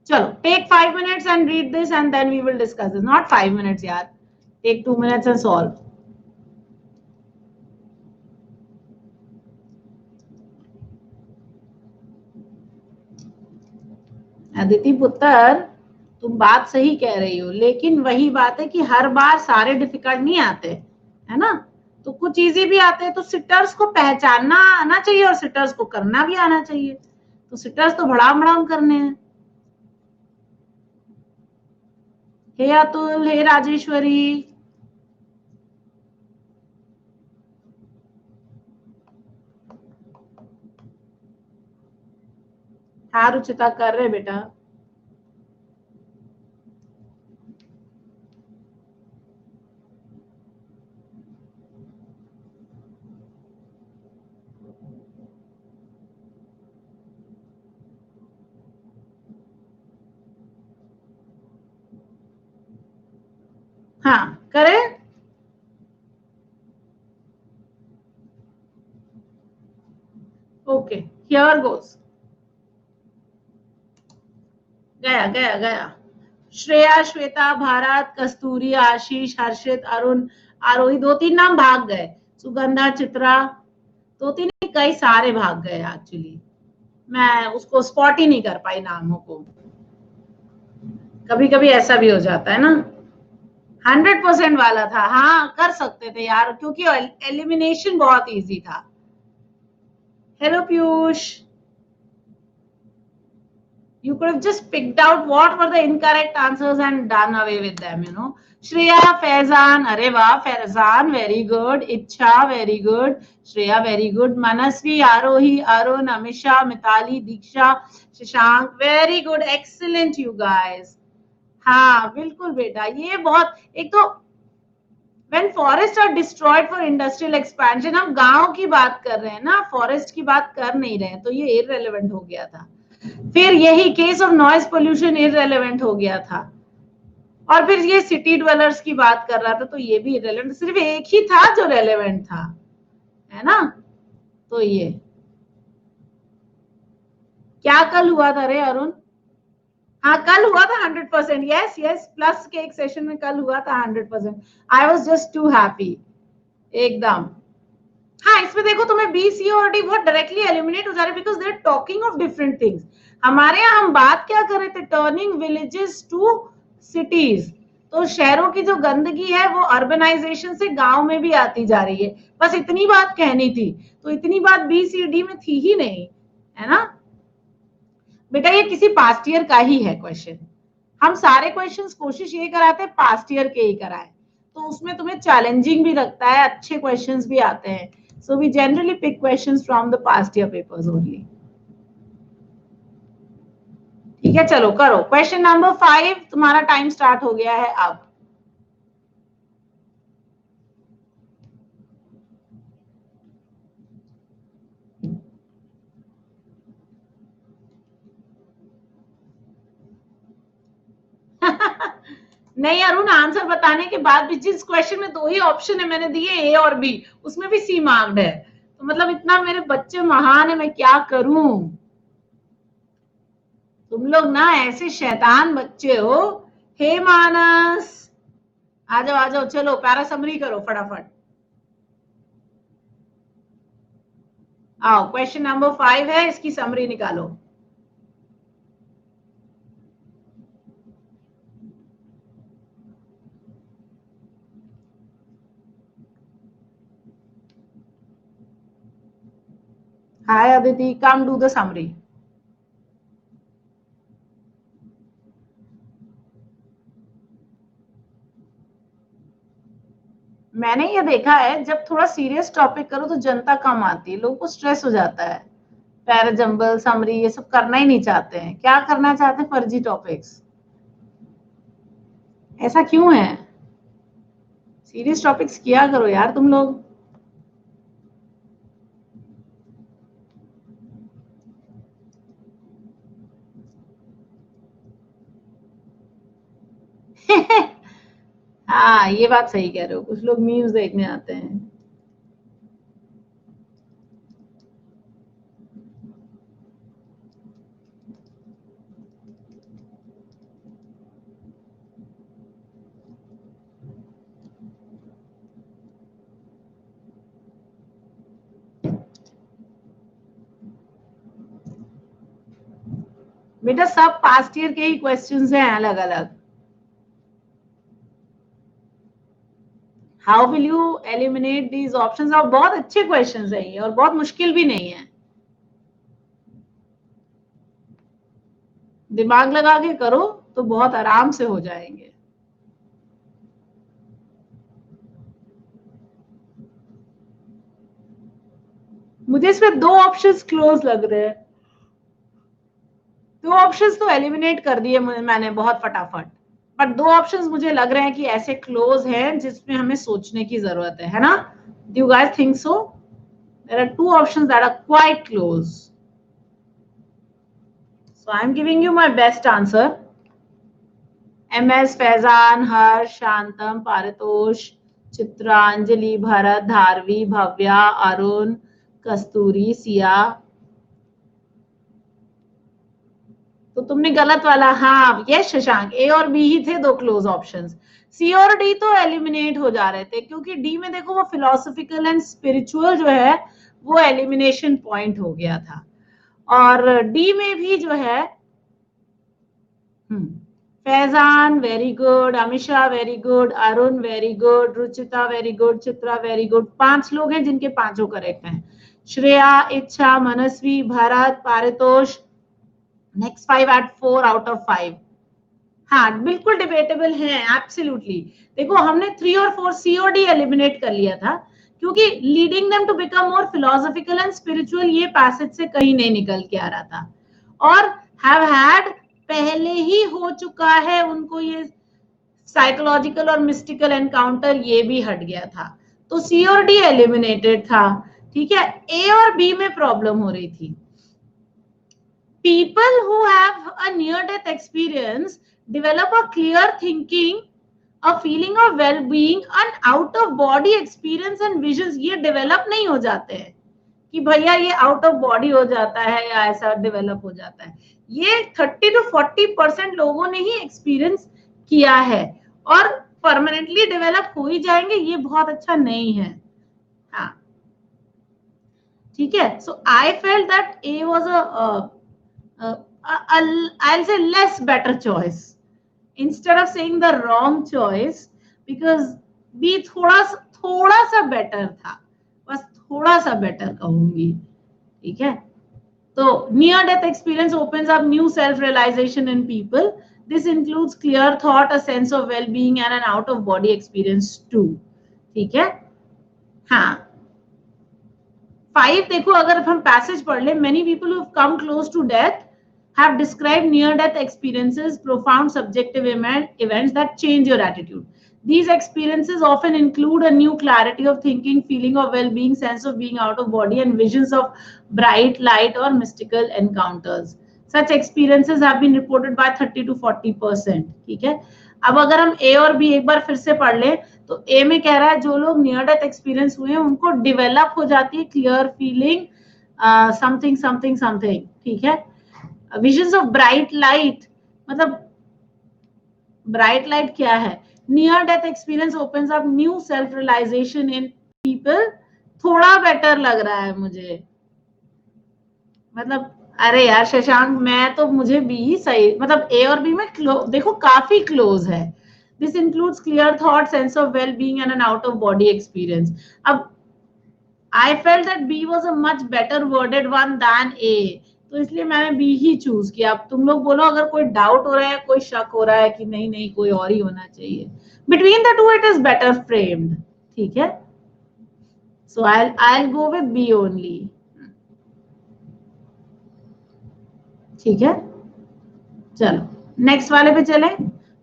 चलो take 5 minutes and read this and then we will discuss this. Not 5 minutes यार, take 2 minutes and solve. Aditi पुत्र, तुम बात सही कह रही हो, लेकिन वही बात है कि हर बार सारे डिफिकल्ट नहीं आते, है ना, तो कुछ इजी भी आते हैं। तो सिटर्स को पहचानना आना चाहिए और सिटर्स को करना भी आना चाहिए। तो सिटर्स तो भड़ाम भड़ाम करने हैं। हे अतुल, हे राजेश्वरी, हाँ रुचिता कर रहे बेटा। हाँ करे। ओके, हियर गोस। गया गया गया। श्रेया, श्वेता, भारत, कस्तूरी, आशीष, हर्षित, अरुण, आरोही, 2-3 नाम भाग गए। सुगंधा, चित्रा, 2-3 नहीं कई सारे भाग गए एक्चुअली, मैं उसको स्पॉट ही नहीं कर पाई नामों को। कभी कभी ऐसा भी हो जाता है ना। 100% वाला था, हाँ कर सकते थे यार, क्योंकि एलिमिनेशन बहुत इजी था। Hello Piyush, you could have just picked out what were the incorrect answers and done away with them, you know. Shreya, Faizan, अरे वाह, Faizan very good, Icha very good, Shreya very good, Manasvi, Arohi, Arun, Amisha, Mitali, Diksha, Shashank very good, excellent you guys. हाँ बिल्कुल बेटा, ये बहुत, एक तो when forests are destroyed for industrial expansion, हम गांव की बात कर रहे हैं ना, फॉरेस्ट की बात कर नहीं रहे हैं, तो ये irrelevant हो गया था। फिर यही case of noise pollution irrelevant हो गया था, और फिर ये सिटी ड्वेलर्स की बात कर रहा था, तो ये भी इररेलेवेंट, सिर्फ एक ही था जो रेलेवेंट था, है ना। तो ये क्या कल हुआ था रे अरुण? हाँ कल हुआ था 100%, यस यस, प्लस के एक सेशन में कल हुआ था 100%। I was just too happy एकदम। हाँ इसमें देखो तुम्हें बी सी और डी बहुत डायरेक्टली एलिमिनेट हो जा रहे, because they are talking of different things. हमारे यहाँ हम बात क्या कर रहे थे, टर्निंग विलेजेस टू सिटीज। तो शहरों की जो गंदगी है वो अर्बनाइजेशन से गांव में भी आती जा रही है, बस इतनी बात कहनी थी। तो इतनी बात बी सी डी में थी ही नहीं, है ना बेटा। ये किसी पास्ट ईयर का ही है क्वेश्चन, हम सारे क्वेश्चंस कोशिश ये कराते हैं पास्ट ईयर के ही कराएं, तो उसमें तुम्हें चैलेंजिंग भी लगता है, अच्छे क्वेश्चंस भी आते हैं। So we generally pick questions from the past year papers only. ठीक है चलो करो, क्वेश्चन नंबर 5, तुम्हारा टाइम स्टार्ट हो गया है अब। नहीं अरुण, आंसर बताने के बाद भी जिस क्वेश्चन में 2 ही ऑप्शन है मैंने दिए ए और बी, उसमें भी सी मार्क्ड है, तो मतलब इतना मेरे बच्चे महान है, मैं क्या करूं। तुम लोग ना ऐसे शैतान बच्चे हो। हे मानस, आ जाओ आ जाओ, चलो पैरा समरी करो फटाफट। आओ, क्वेश्चन नंबर 5 है, इसकी समरी निकालो। Hi Aditi, come do the summary. मैंने ये देखा है, जब थोड़ा सीरियस टॉपिक करो तो जनता कम आती है, लोगों को स्ट्रेस हो जाता है, पैराजंबल समरी ये सब करना ही नहीं चाहते हैं। क्या करना चाहते हैं? फर्जी टॉपिक्स। ऐसा क्यों है? सीरियस टॉपिक्स किया करो यार तुम लोग। हाँ, ये बात सही कह रहे हो, कुछ लोग मीम्स देखने आते हैं। बेटा सब पास्ट ईयर के ही क्वेश्चंस हैं अलग अलग। How will you eliminate these options? और बहुत अच्छे क्वेश्चंस हैं ये, और बहुत मुश्किल भी नहीं है। दिमाग लगा के करो तो बहुत आराम से हो जाएंगे। मुझे इसमें 2 ऑप्शंस क्लोज लग रहे हैं। 2 ऑप्शंस तो एलिमिनेट कर दिए मैंने बहुत फटाफट, बट 2 ऑप्शंस मुझे लग रहे हैं कि ऐसे क्लोज हैं जिसमें हमें सोचने की जरूरत है ना? Do you guys think so? There are 2 options that are quite close, so I am giving you my best answer. MS, Faizan, Harsh, Shantam, Paritosh, Chitra, Anjali, Bharat, Dharvi, Bhavya, Arun, Kasturi, Siya. तो तुमने गलत वाला, हाँ ये शशांक, ए और बी ही थे 2 क्लोज ऑप्शंस। सी और डी तो एलिमिनेट हो जा रहे थे, क्योंकि डी में देखो वो फिलोसफिकल एंड स्पिरिचुअल जो है वो एलिमिनेशन पॉइंट हो गया था, और डी में भी जो है Faizan very good, Amisha very good, Arun very good, Ruchita very good, Chitra very good. 5 लोग हैं जिनके 5 करेक्ट हैं। Shreya, Ichha, Manasvi, Bharat, Paritosh, next 5 at 4 out of 5। हाँ बिल्कुल डिबेटेबल है, एब्सोल्युटली। देखो हमने 3 और 4 सी और डी एलिमिनेट कर लिया था, क्योंकि leading them to become more philosophical and spiritual ये पैसेज से कहीं नहीं निकल के आ रहा था, और हैव हैड पहले ही हो चुका है उनको ये साइकोलॉजिकल और मिस्टिकल एनकाउंटर, ये भी हट गया था, तो सी और डी एलिमिनेटेड था। ठीक है, ए और बी में प्रॉब्लम हो रही थी। People who have a near-death experience develop a clear thinking, a feeling of well-being, and out-of-body experience and visions। ये develop नहीं हो जाते हैं कि भैया ये आउट ऑफ बॉडी हो जाता है या ऐसा डेवलप हो जाता है। ये 30 to 40% लोगों ने ही एक्सपीरियंस किया है, और परमानेंटली डेवलप हो ही जाएंगे, ये बहुत अच्छा नहीं है। हाँ ठीक है, so I felt that A was I'll say less better choice instead of saying the wrong choice, because B थोड़ा सा बेटर था, बस थोड़ा सा बेटर कहूंगी। ठीक है, तो near death experience opens up new self realization in people. This includes clear thought, a sense of well being, and an out of body experience too। ठीक है, हाँ 5 देखो, अगर हम पैसेज पढ़ ले, many people who have come close to death have described near-death experiences, profound subjective events that change your attitude. These experiences often include a new clarity of thinking, feeling of well-being, sense of being out of body, and visions of bright light or mystical encounters. Such experiences have been reported by 30 to 40%. ठीक है, अब अगर हम ए और B एक बार फिर से पढ़ ले तो ए में कह रहा है जो लोग नियर डेथ एक्सपीरियंस हुए हैं उनको डेवलप हो जाती है clear feeling something something something. ठीक है, विजन्स ऑफ ब्राइट लाइट, मतलब ब्राइट लाइट क्या है? Near death experience opens up new self realisation in people. थोड़ा बेटर लग रहा है मुझे, मतलब अरे यार शशांक, मैं तो मुझे बी सही, मतलब ए और बी में देखो काफी क्लोज है. This includes clear thought, sense of well being and an out of body experience. अब I felt that B was a much better worded one than A, तो इसलिए मैंने बी ही चूज किया. अब तुम लोग बोलो अगर कोई डाउट हो रहा है, कोई शक हो रहा है कि नहीं नहीं कोई और ही होना चाहिए. Between the two it is better framed. ठीक है, so I go with B only. ठीक है, चलो नेक्स्ट वाले पे चले.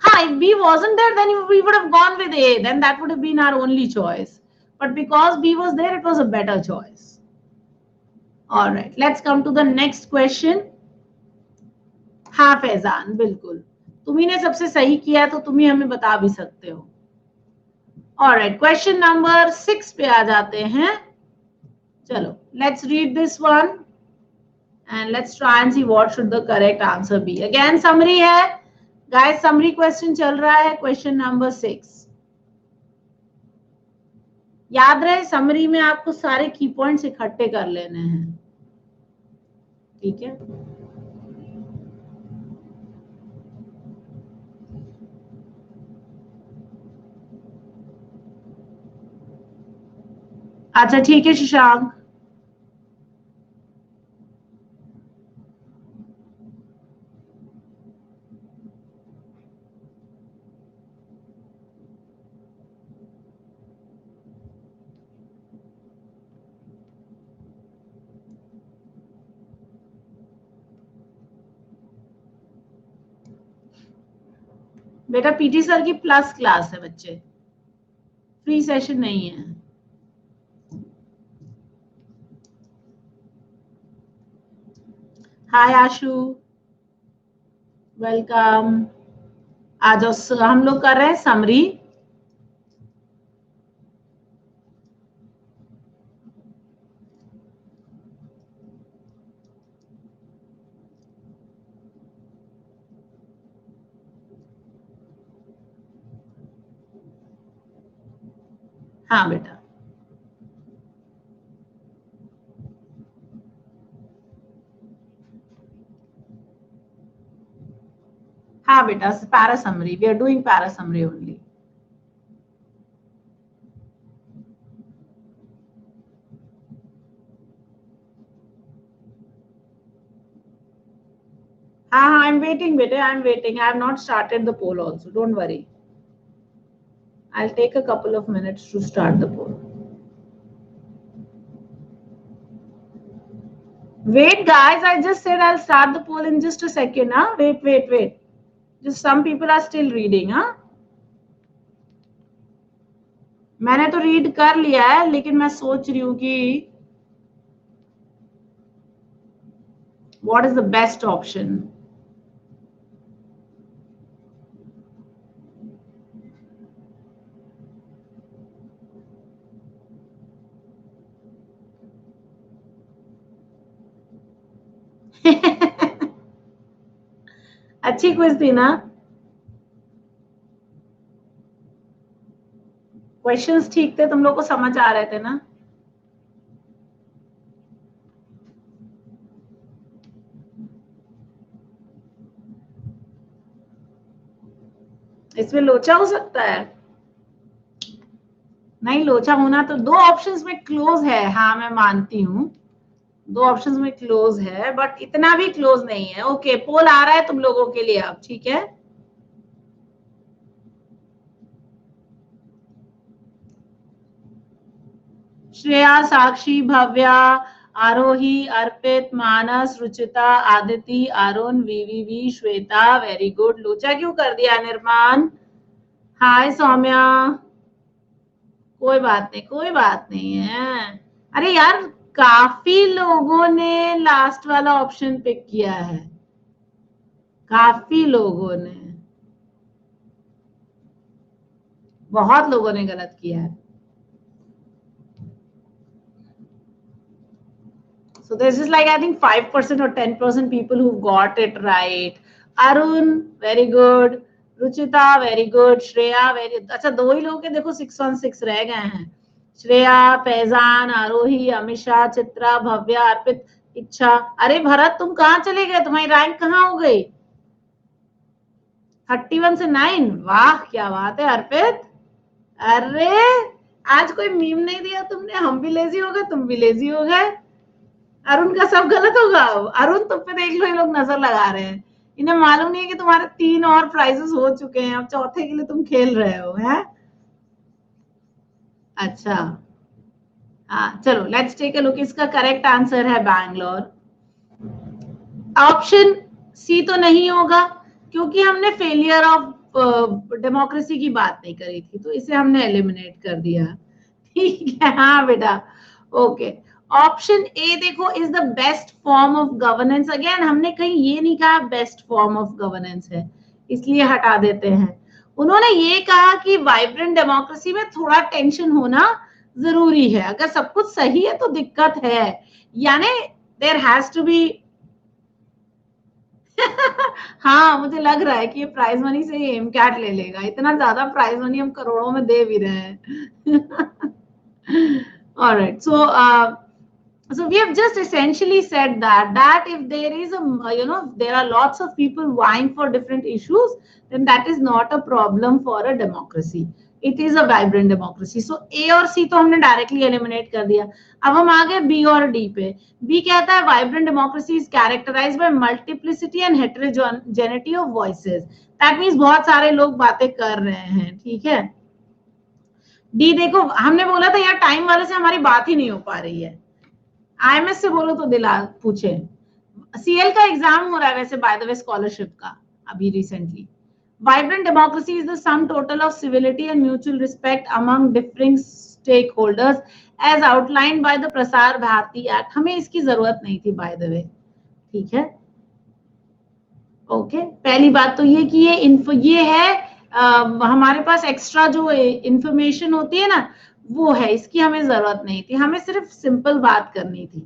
हाँ, if B wasn't there then we would have gone with A, then that would have been our only choice, but because B was there it was a better choice. All right, let's come to the next question. हाँ फैजान, बिल्कुल तुम्ही ने सबसे सही किया तो तुम ही हमें बता भी सकते हो. All right, question number 6 पे आ जाते हैं. चलो let's read this one and let's try and see what should the correct answer be. Again summary है गाइस, समरी क्वेश्चन चल रहा है. क्वेश्चन नंबर 6, याद रहे समरी में आपको सारे की पॉइंट्स इकट्ठे कर लेने हैं. ठीक है, अच्छा ठीक है शशांक. बेटा पीटी सर की प्लस क्लास है बच्चे, फ्री सेशन नहीं है. हाय आशु, वेलकम. आज हम लोग कर रहे हैं समरी. हाँ बेटा, हाँ बेटा, para summary, we are doing para summary only. हाँ, आई एम वेटिंग बेटे, I am waiting. I have not started the poll also, don't worry. I'll take a couple of minutes to start the poll. Wait guys, I just said I'll start the poll in just a second. Huh? Wait. Just some people are still reading. Huh? मैंने तो read कर लिया है, लेकिन मैं सोच रही हूँ कि what is the best option. अच्छी क्विज थी ना, क्वेश्चंस ठीक थे, तुम लोग को समझ आ रहे थे ना. इसमें लोचा हो सकता है? नहीं, लोचा होना तो दो ऑप्शंस में क्लोज है. हाँ मैं मानती हूँ, दो ऑप्शंस में क्लोज है, बट इतना भी क्लोज नहीं है. ओके, पोल आ रहा है तुम लोगों के लिए अब. ठीक है, श्रेया, साक्षी, भव्या, आरोही, अर्पित, मानस, रुचिता, आदिति, अरुण, वीवीवी, श्वेता. Very good. लोचा क्यों कर दिया निर्माण? हाय सौम्या, कोई बात नहीं, कोई बात नहीं है. अरे यार, काफी लोगों ने लास्ट वाला ऑप्शन पिक किया है. काफी लोगों ने, बहुत लोगों ने गलत किया है. So this is like I think 5% or 10% people who got it right. Arun, very good. Ruchita very good. Shreya very, अच्छा 2 ही लोग के देखो 616 रह गए हैं. श्रेया, फैजान, आरोही, अमिशा, चित्रा, भव्या, अर्पित, इच्छा. अरे भरत तुम कहाँ चले गए, तुम्हारी रैंक कहाँ हो गई? 31 से 9. वाह क्या बात है अर्पित. अरे आज कोई मीम नहीं दिया तुमने. हम भी लेजी हो गए, तुम भी लेजी हो गए. अरुण का सब गलत होगा. अरुण तुम पे देख लो, ये लोग नजर लगा रहे हैं. इन्हें मालूम नहीं है कि तुम्हारे 3 और प्राइजेस हो चुके हैं, अब चौथे के लिए तुम खेल रहे हो. है अच्छा. हाँ चलो लेट्स टेक अ लुक. इसका करेक्ट आंसर है बैंगलोर. ऑप्शन सी तो नहीं होगा क्योंकि हमने फेलियर ऑफ डेमोक्रेसी की बात नहीं करी थी, तो इसे हमने एलिमिनेट कर दिया. ठीक है. हाँ बेटा. ओके. ऑप्शन ए देखो is the best form of governance. Again हमने कहीं ये नहीं कहा बेस्ट फॉर्म ऑफ गवर्नेंस है, इसलिए हटा देते हैं. उन्होंने ये कहा कि वाइब्रेंट डेमोक्रेसी में थोड़ा टेंशन होना जरूरी है. अगर सब कुछ सही है तो दिक्कत है, यानी देयर हैज टू बी. हाँ मुझे लग रहा है कि ये प्राइज मनी से ही एम कैट ले लेगा. इतना ज्यादा प्राइज मनी हम करोड़ों में दे भी रहे हैं. Alright, so we have just essentially said that if there is there are lots of people vying for different issues, then that is not a problem for a democracy. It is a vibrant democracy. So A और C तो हमने directly eliminate कर दिया. अब हम आ गए B और D पे. B कहता है vibrant democracy is characterized by multiplicity and heterogeneity of voices. That means बहुत सारे लोग बातें कर रहे हैं. ठीक है. डी देखो हमने बोला था यार टाइम वाले से हमारी बात ही नहीं हो पा रही है. आईएमएस से बोलो तो दिला पूछे. सीएल का एग्जाम हो रहा है वैसे बाय द वे स्कॉलरशिप का अभी recently. Vibrant democracy is the sum total of civility and mutual respect among differing stakeholders as outlined by the Prasar Bharati act. हमें इसकी जरूरत नहीं थी बाय द वे. ठीक है. ओके. पहली बात तो ये कि ये है हमारे पास एक्स्ट्रा जो इंफॉर्मेशन होती है ना वो है, इसकी हमें जरूरत नहीं थी. हमें सिर्फ सिंपल बात करनी थी.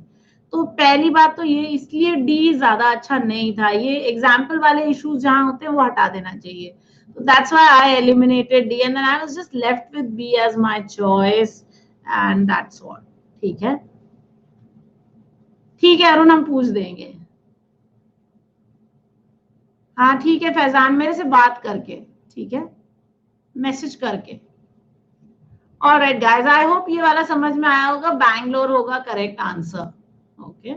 तो पहली बात तो ये, इसलिए डी ज्यादा अच्छा नहीं था. ये एग्जाम्पल वाले इश्यूज जहां होते हैं वो हटा देना चाहिए. तो that's why I eliminated D and then I was just left with B as my choice and that's all. ठीक है. ठीक है अरुण हम पूछ देंगे. हाँ ठीक है फैजान मेरे से बात करके. ठीक है. मैसेज करके. ऑलराइट गाइस आई होप ये वाला समझ में आया होगा. बैंगलोर होगा correct answer. Okay.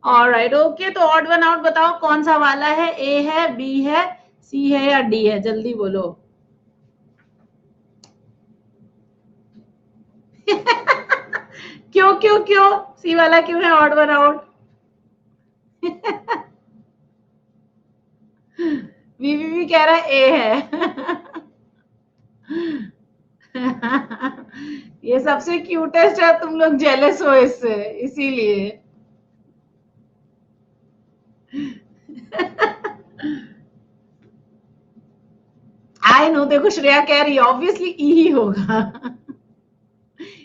Alright. Okay तो ऑड वन आउट बताओ कौन सा वाला है. ए है, बी है, सी है या डी है. जल्दी बोलो. क्यों क्यों क्यों सी वाला क्यों है ऑड वन आउट? वीवीवी कह रहा है ए है. ये सबसे क्यूटेस्ट है, तुम लोग जेलस हो इससे इसीलिए. I know. देखो श्रेया कह रही है ऑब्वियसली ई ही होगा.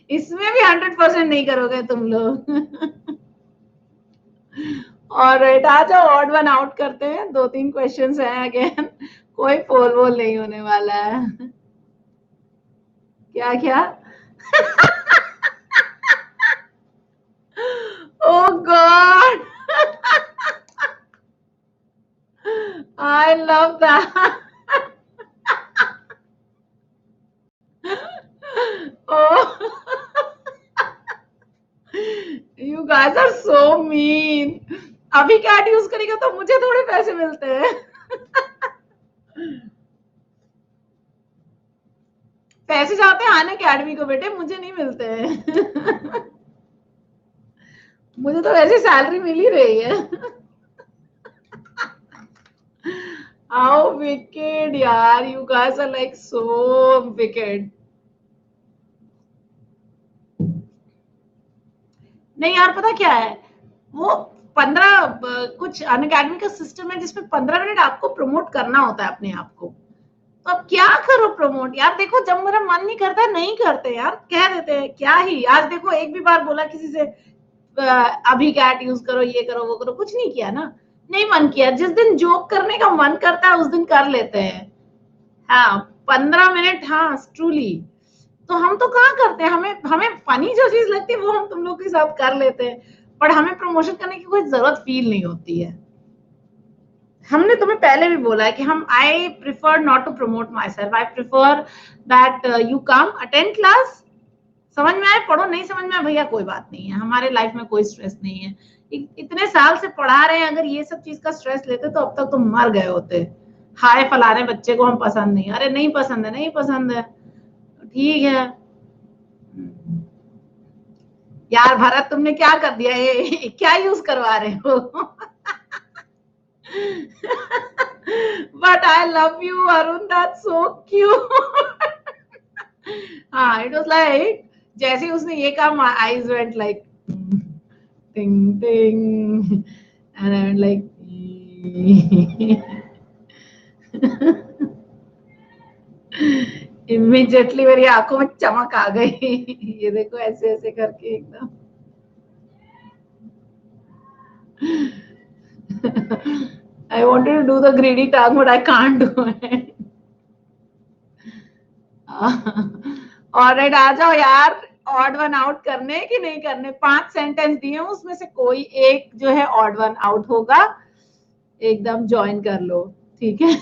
इसमें भी 100% नहीं करोगे तुम लोग. और आ जाओ ऑड वन आउट करते हैं. 2-3 क्वेश्चंस हैं अगेन. कोई पोल वोल नहीं होने वाला है. क्या क्या? Oh God! I love that. Oh, you guys are so mean. अभी कैट यूज करेगा तो मुझे थोड़े पैसे मिलते हैं. पैसे जाते हैं आन अकेडमी को बेटे, मुझे नहीं मिलते हैं. मुझे तो वैसे सैलरी मिल ही रही है. How wicked यार. You guys are like so wicked. नहीं यार पता क्या है, वो 15 कुछ अनअकैडमी का सिस्टम है जिसमें 15 मिनट आपको प्रमोट करना होता है अपने आप को। तो अब क्या करो प्रमोट यार। देखो जब मेरा मन नहीं करता नहीं करते यार, कह देते हैं क्या ही। आज देखो एक भी बार बोला किसी से अभी कैट यूज करो, ये करो वो करो, कुछ नहीं किया ना, नहीं मन किया। जिस दिन जोक करने का मन करता है उस दिन कर लेते हैं। हाँ 15 मिनट, हाँ ट्रूली। तो हम तो कहाँ करते हैं, हमें हमें फनी जो चीज लगती है वो हम तुम लोग के साथ कर लेते हैं, पर हमें प्रमोशन करने की कोई जरूरत फील नहीं होती है। हमने तुम्हें पहले भी बोला है कि हम I prefer not to promote myself, I prefer that you come attend class, समझ में आए पढ़ो, नहीं समझ में आए भैया कोई बात नहीं है, हमारे लाइफ में कोई स्ट्रेस नहीं है। इतने साल से पढ़ा रहे हैं, अगर ये सब चीज का स्ट्रेस लेते तो अब तक तो मर गए होते। हाय फलाने बच्चे को हम पसंद नहीं, अरे नहीं पसंद है, नहीं पसंद है, ठीक है यार। भरत तुमने क्या कर दिया, ये क्या यूज करवा रहे हो? But I love you Arun, that's so cute. हाँ इट वाज लाइक जैसे ही उसने ये कहा माय आईज वेंट लाइक टिंग टिंग and I went like immediately मेरी आंखों में चमक आ गई। ये देखो ऐसे ऐसे करके एकदम। I wanted to do the greedy tongue but I can't do it. Alright आ जाओ यार, ऑड वन आउट करने कि नहीं करने। 5 सेंटेंस दिए हूं उसमें से कोई एक जो है ऑड वन आउट होगा, एकदम ज्वाइन कर लो, ठीक है?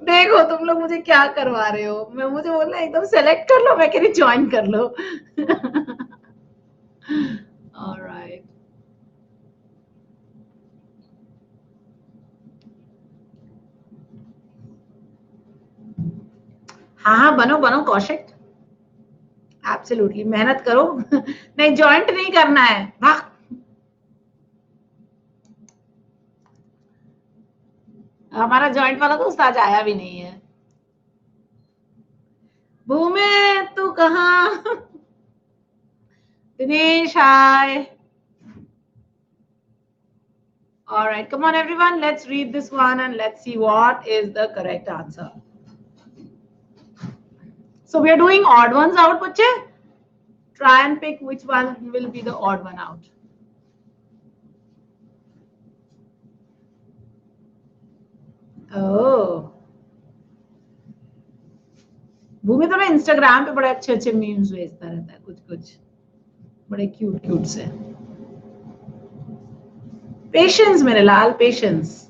देखो तुम लोग मुझे क्या करवा रहे हो, मैं मुझे बोलना एकदम सेलेक्ट कर लो, मैं कह रही ज्वाइन कर लो। ऑलराइट हाँ हाँ बनो बनो कौशिक, एब्सोल्युटली मेहनत करो। नहीं जॉइंट नहीं करना है, भाग। हमारा जॉइंट वाला तो आज आया भी नहीं है। भूमे तू कहाँ? दिनेश हाय। All right, come on everyone, let's read this one and let's see what is the correct answer. So we are doing odd ones out, बच्चे. Try and pick which one will be the odd one out. Oh. भूमि तो मैं Instagram पे बड़े अच्छे अच्छे memes भेजता रहता है, कुछ कुछ बड़े क्यूट क्यूट से। पेशेंस मेरे लाल, पेशेंस।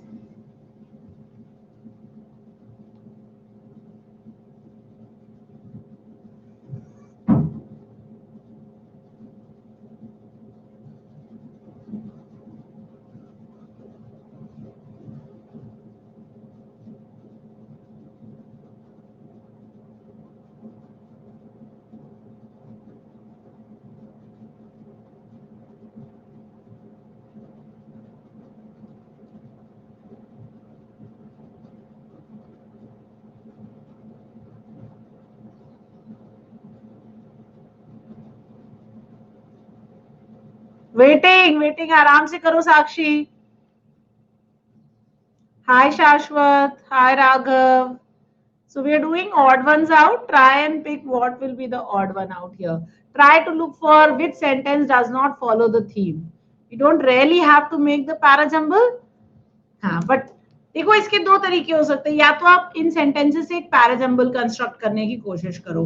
वेटिंग वेटिंग, आराम से करो साक्षी। हाय शाश्वत, हाय Raghav. So we are doing odd ones out. Try and pick what will be the odd one out here. Try to look for which sentence does not follow the theme. You don't really have to make the parajumble. हाँ but देखो इसके दो तरीके हो सकते हैं, या तो आप इन सेंटेंसेस से एक पैराजम्बल कंस्ट्रक्ट करने की कोशिश करो,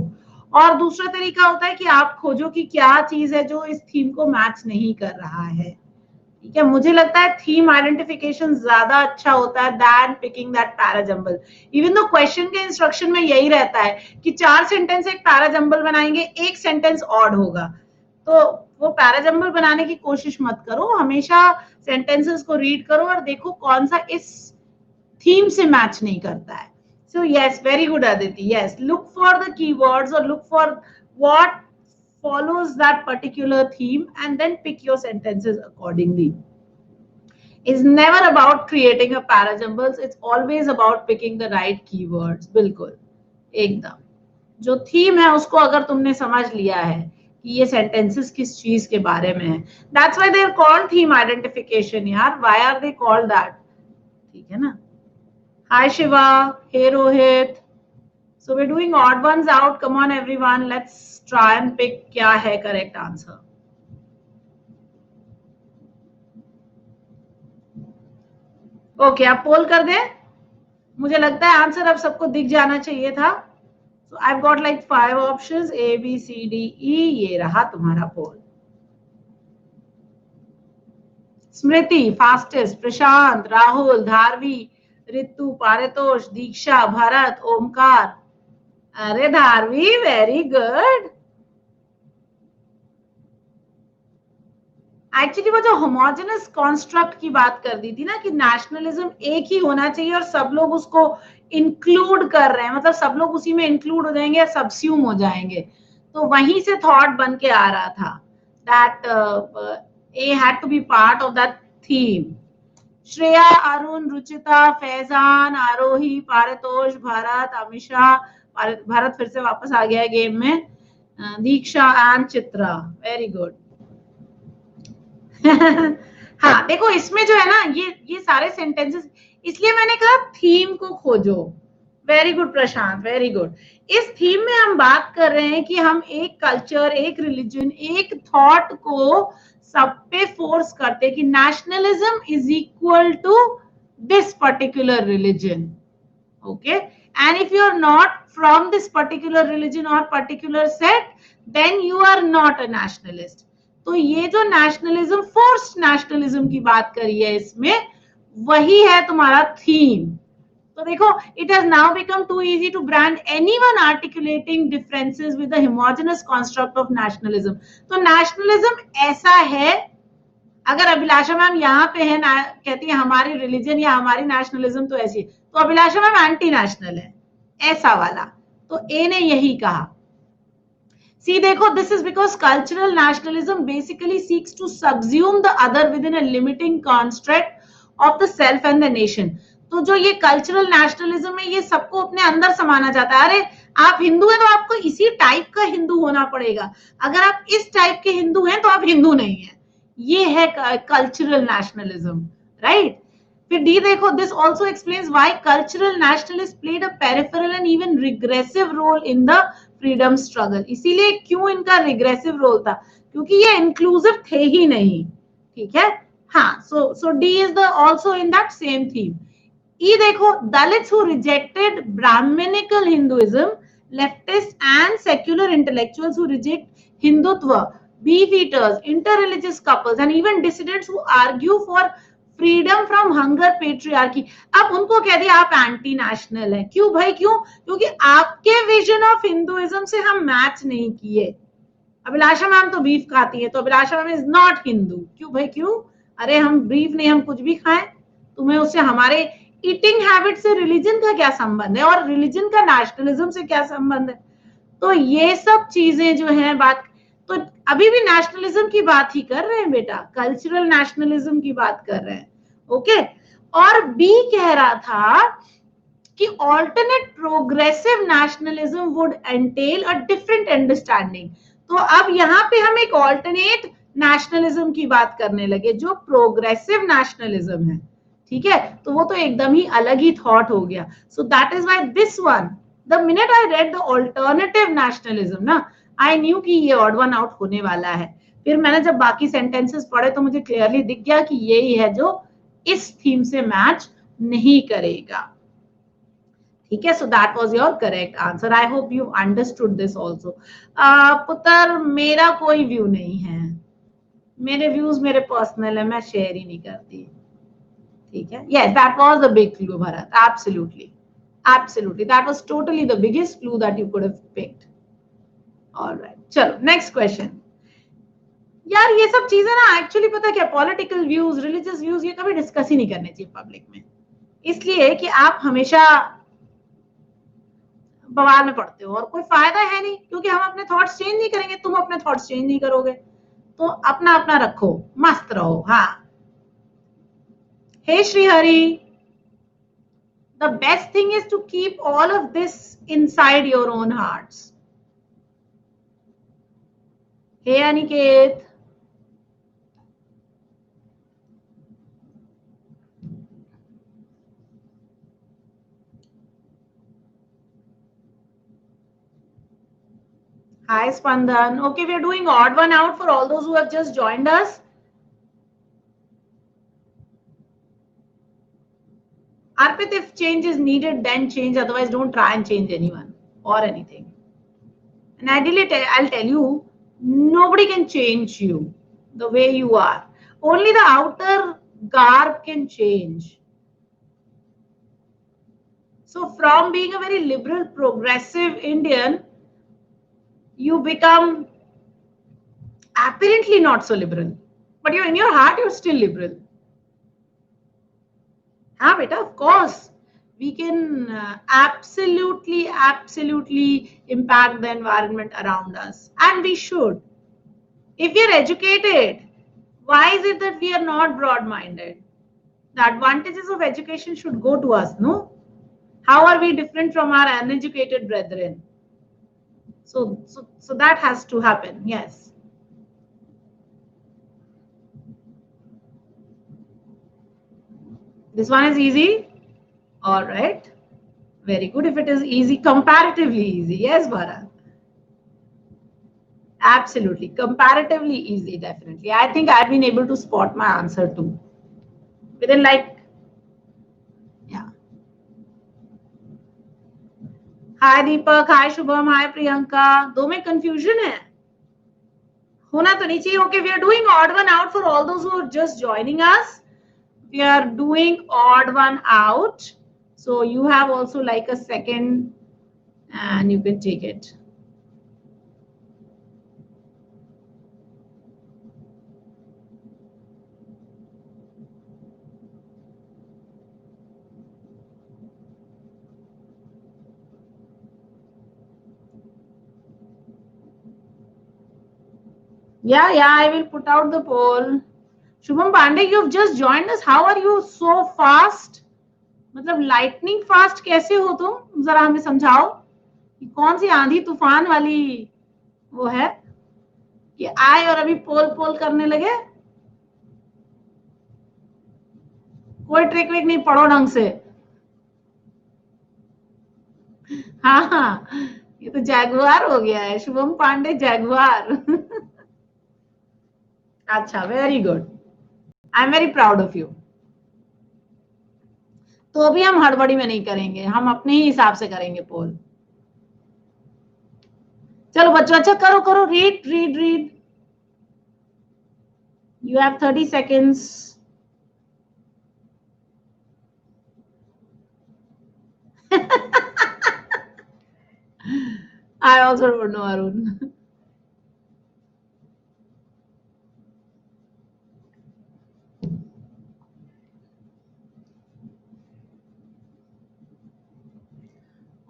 और दूसरा तरीका होता है कि आप खोजो कि क्या चीज है जो इस थीम को मैच नहीं कर रहा है, ठीक है? मुझे लगता है थीम आइडेंटिफिकेशन ज्यादा अच्छा होता है than picking that parajumble. Even though question के इंस्ट्रक्शन में यही रहता है कि 4 सेंटेंस एक पैराजम्बल बनाएंगे, एक सेंटेंस ऑड होगा, तो वो पैराजम्बल बनाने की कोशिश मत करो, हमेशा सेंटेंसेस को रीड करो और देखो कौन सा इस थीम से मैच नहीं करता है। So yes, very good Aditi, yes, look for the keywords और look for what follows that particular theme and then pick your sentences accordingly. It's never about creating a parajumbles, it's always about picking the right keywords. बिल्कुल एकदम जो theme है उसको अगर तुमने समझ लिया है, कि ये सेंटेंसेस किस चीज के बारे में है. That's why they are called theme identification यार. Why are they called that? ठीक है ना. हाय शिवा. हे Rohit. So we're doing odd ones out. Come on everyone, let's try and pick क्या है correct answer. Okay, आप पोल कर दें. मुझे लगता है आंसर अब सबको दिख जाना चाहिए था. So I've got like 5 options A, B, C, D, E. ये रहा तुम्हारा पोल. स्मृति फास्टेस्ट, प्रशांत, राहुल, धारवी, रितु, पारितोष, दीक्षा, भरत, ओमकार. अरे धारवी, वेरी गुड. एक्चुअली वो जो होमोजेनस कॉन्स्ट्रक्ट की बात कर दी थी ना कि नेशनलिज्म एक ही होना चाहिए और सब लोग उसको इंक्लूड कर रहे हैं, मतलब सब लोग उसी में इंक्लूड हो जाएंगे या सबस्यूम हो जाएंगे, तो वहीं से थॉट बन के आ रहा था that A had to be part of that theme. Shreya, Arun, Ruchita, Faizan, Aarohi, Paritosh, Bharat, Amisha. Bharat फिर से वापस आ गया है गेम में. Diksha and Chitra. Very good. हाँ देखो इसमें जो है ना ये सारे सेंटेंसेस, इसलिए मैंने कहा थीम को खोजो. वेरी गुड प्रशांत, वेरी गुड. इस थीम में हम बात कर रहे हैं कि हम एक कल्चर, एक रिलीजन, एक थॉट को सब पे फोर्स करते कि nationalism is equal to this particular religion. Okay, and if you are not from this particular religion और particular set, then you are not a nationalist. तो ये जो नेशनलिज्म, फोर्स्ड नेशनलिज्म की बात करी है इसमें, वही है तुम्हारा थीम. तो देखो, it has now become too easy to brand anyone articulating differences with the homogeneous construct of nationalism. तो नेशनलिज्म ऐसा है, अगर अभिलाषा मैम यहाँ पे है ना, कहती है हमारी रिलीजन या हमारी नेशनलिज्म तो ऐसी, तो अभिलाषा मैम एंटी नेशनल है, ऐसा वाला. तो ए ने यही कहा. See, देखो, this is because cultural nationalism basically seeks to subsume the other within a limiting construct of the self and the nation. तो जो ये cultural nationalism है, ये सबको अपने अंदर समाना चाहता है. अरे आप हिंदू हैं तो आपको इसी टाइप का हिंदू होना पड़ेगा, अगर आप इस टाइप के हिंदू हैं तो आप हिंदू नहीं हैं. ये है cultural nationalism, right? फिर डी देखो, this also explains why cultural nationalists played a peripheral and even regressive role in the freedom struggle. इसीलिए क्यों इनका रिग्रेसिव रोल था, क्योंकि ये इंक्लूसिव थे ही नहीं. ठीक है. हाँ, so D is the also in that same theme. E देखो, Dalits who rejected brahminical Hinduism, leftist and secular intellectuals who reject Hindutva, beef eaters, interreligious couples and even dissidents who argue for freedom from hunger patriarchy. अब उनको कह दिया आप anti national है. क्यों भाई, क्यों? क्योंकि आपके विजन ऑफ हिंदुइज्म से हम मैच नहीं किए. अभिलाषा मैम तो बीफ खाती है, तो अभिलाषा मैम इज नॉट हिंदू. क्यों भाई, क्यों? अरे हम बीफ नहीं, हम कुछ भी खाएं, तुम्हें उससे, हमारे ईटिंग हैबिट से रिलीजन का क्या संबंध है, और रिलीजन का नेशनलिज्म से क्या संबंध है? तो ये सब चीजें जो है बात, तो अभी भी नेशनलिज्म की बात ही कर रहे हैं बेटा, कल्चरल नेशनलिज्म की बात कर रहे हैं. ओके. और बी कह रहा था कि alternate progressive nationalism would entail a different understanding. तो अब यहाँ पे हम एक ऑल्टरनेट नेशनलिज्म की बात करने लगे, जो प्रोग्रेसिव नेशनलिज्म है. ठीक है, तो वो तो एकदम ही अलग ही थॉट हो गया. So that is why this one, the minute I read the alternative nationalism ना, आई न्यू कि ये ऑड वन आउट होने वाला है. फिर मैंने जब बाकी सेंटेंसेस पढ़े तो मुझे क्लियरली दिख गया कि यही है जो इस थीम से मैच नहीं करेगा. ठीक है. सो that was your correct answer. I hope you understood this also. पुत्र, मेरा कोई व्यू नहीं है, मेरे व्यूज मेरे पर्सनल है, मैं शेयर ही नहीं करती. ठीक है. Yes, that was the big clue Bharat. Absolutely, absolutely, that was totally the biggest clue that you could have picked. Alright, चलो नेक्स्ट क्वेश्चन. यार ये सब चीजें ना एक्चुअली पता क्या, पॉलिटिकल व्यूज, रिलीजियस व्यूज, ये कभी डिस्कस ही नहीं करने चाहिए पब्लिक में, इसलिए कि आप हमेशा बवाल में पड़ते हो और कोई फायदा है नहीं, क्योंकि हम अपने थॉट्स चेंज नहीं करेंगे, तुम अपने थॉट्स चेंज नहीं करोगे, तो अपना अपना रखो, मस्त रहो. हाँ. हे Shrihari, the best thing is to keep all of this inside your own hearts. Hey Aniket. Hi Spandan. Okay, we are doing odd one out for all those who have just joined us. Arpit, if change is needed, then change. Otherwise, don't try and change anyone or anything. And ideally, I'll tell you, nobody can change you the way you are. Only the outer garb can change. So, from being a very liberal, progressive Indian, you become apparently not so liberal. But you're in your heart, you're still liberal. Have it, of course. We can absolutely impact the environment around us. And we should. If we are educated, why is it that we are not broad minded? The advantages of education should go to us, no? How are we different from our uneducated brethren? So that has to happen, yes. This one is easy. All right. Very good. If it is easy, comparatively easy. Yes, Bharat. Absolutely. Comparatively easy, definitely. I think I've been able to spot my answer too. Within like, yeah. Hi Deepak, hi Shubham, hi Priyanka. दो में confusion है. होना तो नहीं चाहिए. Okay, we are doing odd one out for all those who are just joining us. We are doing odd one out. So you have also like a second and you can take it. Yeah, I will put out the poll. Shubham Pandey, you've just joined us. How are you so fast? मतलब lightning fast कैसे हो तुम? जरा हमें समझाओ. कौन सी आंधी तूफान वाली वो है कि आए और अभी पोल पोल करने लगे? कोई ट्रिक विक नहीं, पढ़ो ढंग से. हाँ, ये तो जैगुआर हो गया है. शुभम पांडे जैगुआर. अच्छा, very good. I am very proud of you. तो अभी हम हड़बड़ी में नहीं करेंगे, हम अपने ही हिसाब से करेंगे पोल. चलो बच्चों, अच्छा करो करो. Read read read. You have 30 seconds. I also don't know, Arun.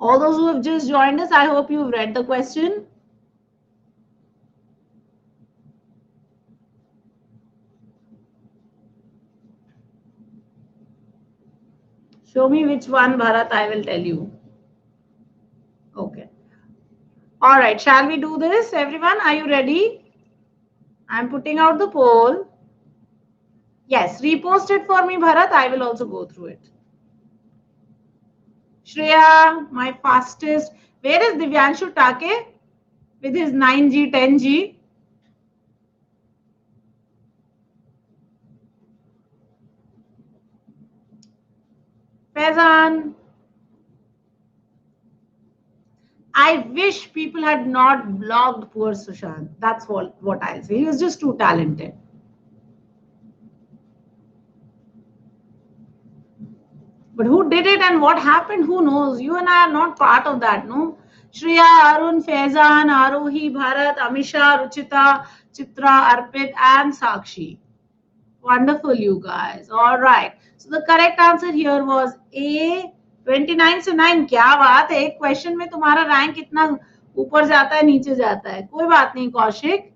All those who have just joined us, I hope you've read the question. Show me which one, Bharat, I will tell you. Okay. All right, shall we do this, everyone? Are you ready? I'm putting out the poll. Yes, repost it for me, Bharat. I will also go through it. Shreya, my fastest. Where is Divyanshu Take with his 9G, 10G? Faizan. I wish people had not blogged poor Sushant. That's what I'll say. He was just too talented. But who did it and what happened, who knows? You and I are not part of that, no? Shreya, Arun, Faizan, Arohi, Bharat, Amisha, Ruchita, Chitra, Arpit, and Sakshi. Wonderful, you guys. All right. So the correct answer here was A. 29 से 9. क्या बात है, एक question में तुम्हारा rank इतना ऊपर जाता है नीचे जाता है. कोई बात नहीं कौशिक.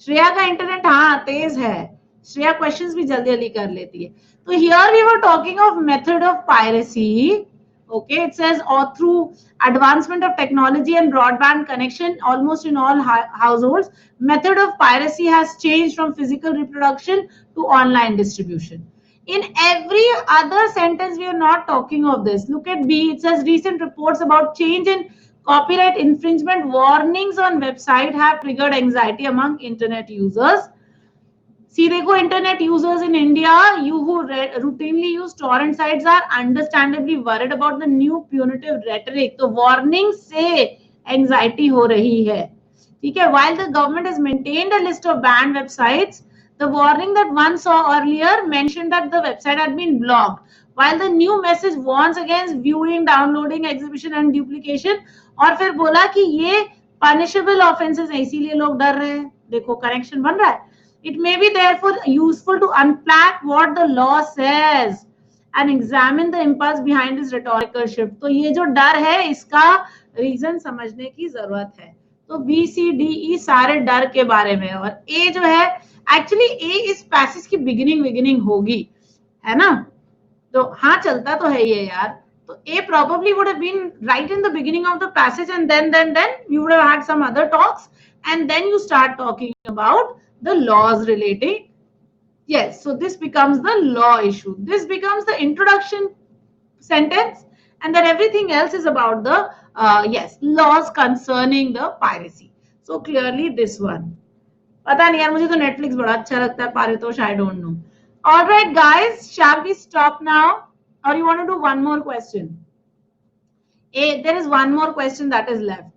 श्रेया का इंटरनेट हाँ तेज है. श्रेया क्वेश्चंस भी जल्दी जल्दी कर लेती है. तो here we were talking of method of piracy. Okay, it says, or through advancement of technology and broadband connection almost in all households, method of piracy has changed from physical reproduction to online distribution. In every other sentence, we are not talking of this. Look at B. It says recent reports about change in copyright infringement warnings on website have triggered anxiety among internet users. See, देखो, internet users in India, you who routinely use torrent sites are understandably worried about the new punitive rhetoric. तो warning से anxiety हो रही है. ठीक है? While the government has maintained a list of banned websites, the warning that one saw earlier mentioned that the website had been blocked. While the new message warns against viewing, downloading, exhibition and duplication, और फिर बोला कि ये punishable offenses है, इसीलिए लोग डर रहे हैं. देखो, connection बन रहा है. It may be therefore useful to unpack what the law says and examine the impulse behind this rhetorical shift. तो ये जो डर है इसका रीजन समझने की जरूरत है. तो बी सी डी ई सारे डर के बारे में, और ए जो है एक्चुअली ए इस पैसेज की बिगिनिंग होगी, है ना? तो हाँ, चलता तो है ये यार. तो A probably would have been right in the beginning of the passage, and then you would have had some other talks, and then you start talking about the laws relating. Yes, so this becomes the law issue. This becomes the introduction sentence, and then everything else is about the laws concerning the piracy. So clearly this one. पता नहीं यार, मुझे तो Netflix बड़ा अच्छा लगता है. Paritosh, I don't know. All right, guys, shall we stop now? Or you want to do one more question? There is one more question that is left.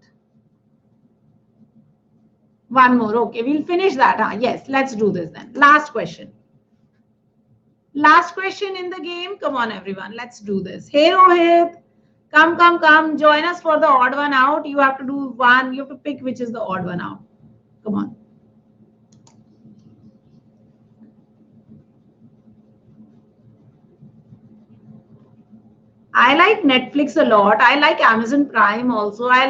One more. Okay, we'll finish that. Huh? Yes, let's do this then. Last question. Last question in the game. Come on, everyone. Let's do this. Hey, Rohit. Come. Join us for the odd one out. You have to do one. You have to pick which is the odd one out. Come on. I like Netflix a lot. I like Amazon Prime also. I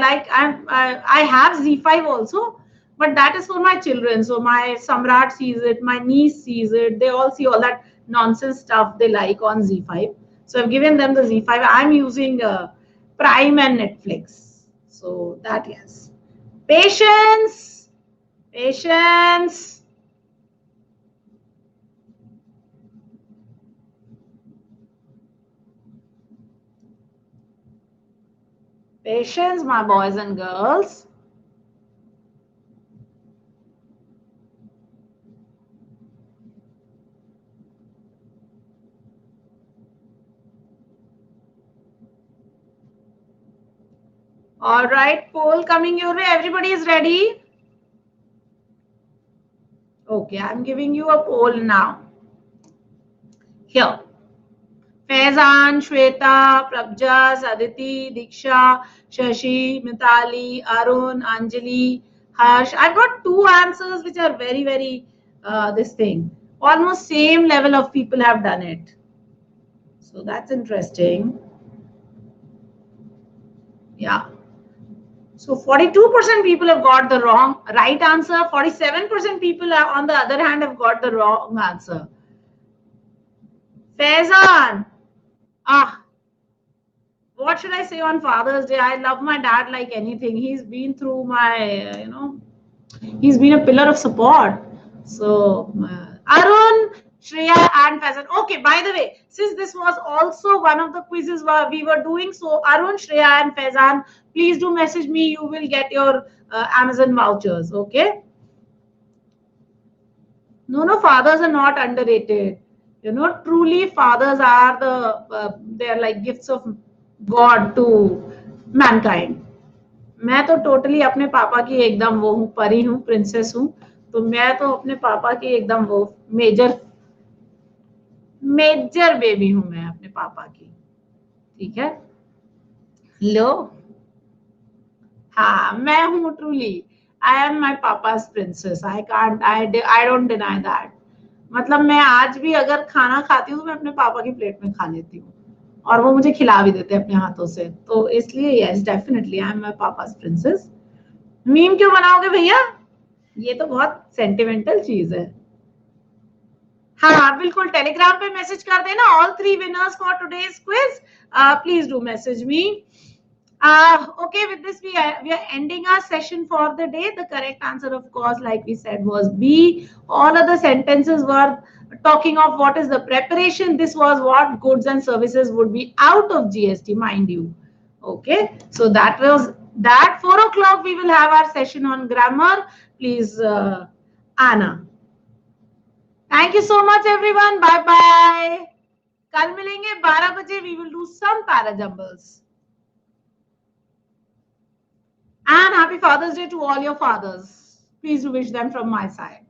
have Z5 also, but that is for my children. So my Samrat sees it, my niece sees it. They all see all that nonsense stuff they like on Z5. So I've given them the Z5. I'm using Prime and Netflix. So that, yes. Patience. Patience, my boys and girls. All right, poll coming your way. Everybody is ready? Okay, I'm giving you a poll now. Here. Faizan, Shweta, Prabjas, Aditi, Diksha, Shashi, Mitali, Arun, Anjali, Harsh. I've got two answers which are very, very this thing. Almost same level of people have done it. So that's interesting. Yeah. So 42% people have got the right answer. 47% people are, on the other hand, have got the wrong answer. Faizan. What should I say on Father's Day? I love my dad like anything. He's been through my, he's been a pillar of support. So, Arun, Shreya and Faizan. Okay, by the way, since this was also one of the quizzes we were doing, so Arun, Shreya and Faizan, please do message me. You will get your Amazon vouchers, okay? No, fathers are not underrated. Truly fathers are they're like gifts of God to mankind. मैं तो totally अपने पापा की एकदम वो हूँ, परी हूँ, प्रिंसेस हूँ. तो मैं तो अपने पापा की एकदम वो मेजर बेबी हूँ मैं अपने पापा की. ठीक है, लो. हाँ, मैं हूँ truly. I am my papa's princess. I don't deny that. मतलब मैं आज भी अगर खाना खाती हूँ तो मैं अपने पापा की प्लेट में खा लेती हूँ, और वो मुझे खिला भी देते हैं अपने हाथों से. तो इसलिए yes, definitely I am my papa's princess. Meme क्यों बनाओगे भैया? ये तो बहुत सेंटिमेंटल चीज है. हाँ बिल्कुल टेलीग्राम पे मैसेज कर देना all 3 winners for today's quiz. Please do message me. Okay, with this we are ending our session for the day. The correct answer, of course, like we said, was B. All other sentences were talking of what is the preparation. This was what goods and services would be out of GST, mind you. Okay, so that was that. 4 o'clock we will have our session on grammar. Please, Anna. Thank you so much, everyone. Bye bye. कल मिलेंगे 12 बजे. We will do some para jumbles. And happy Father's Day to all your fathers. Please do wish them from my side.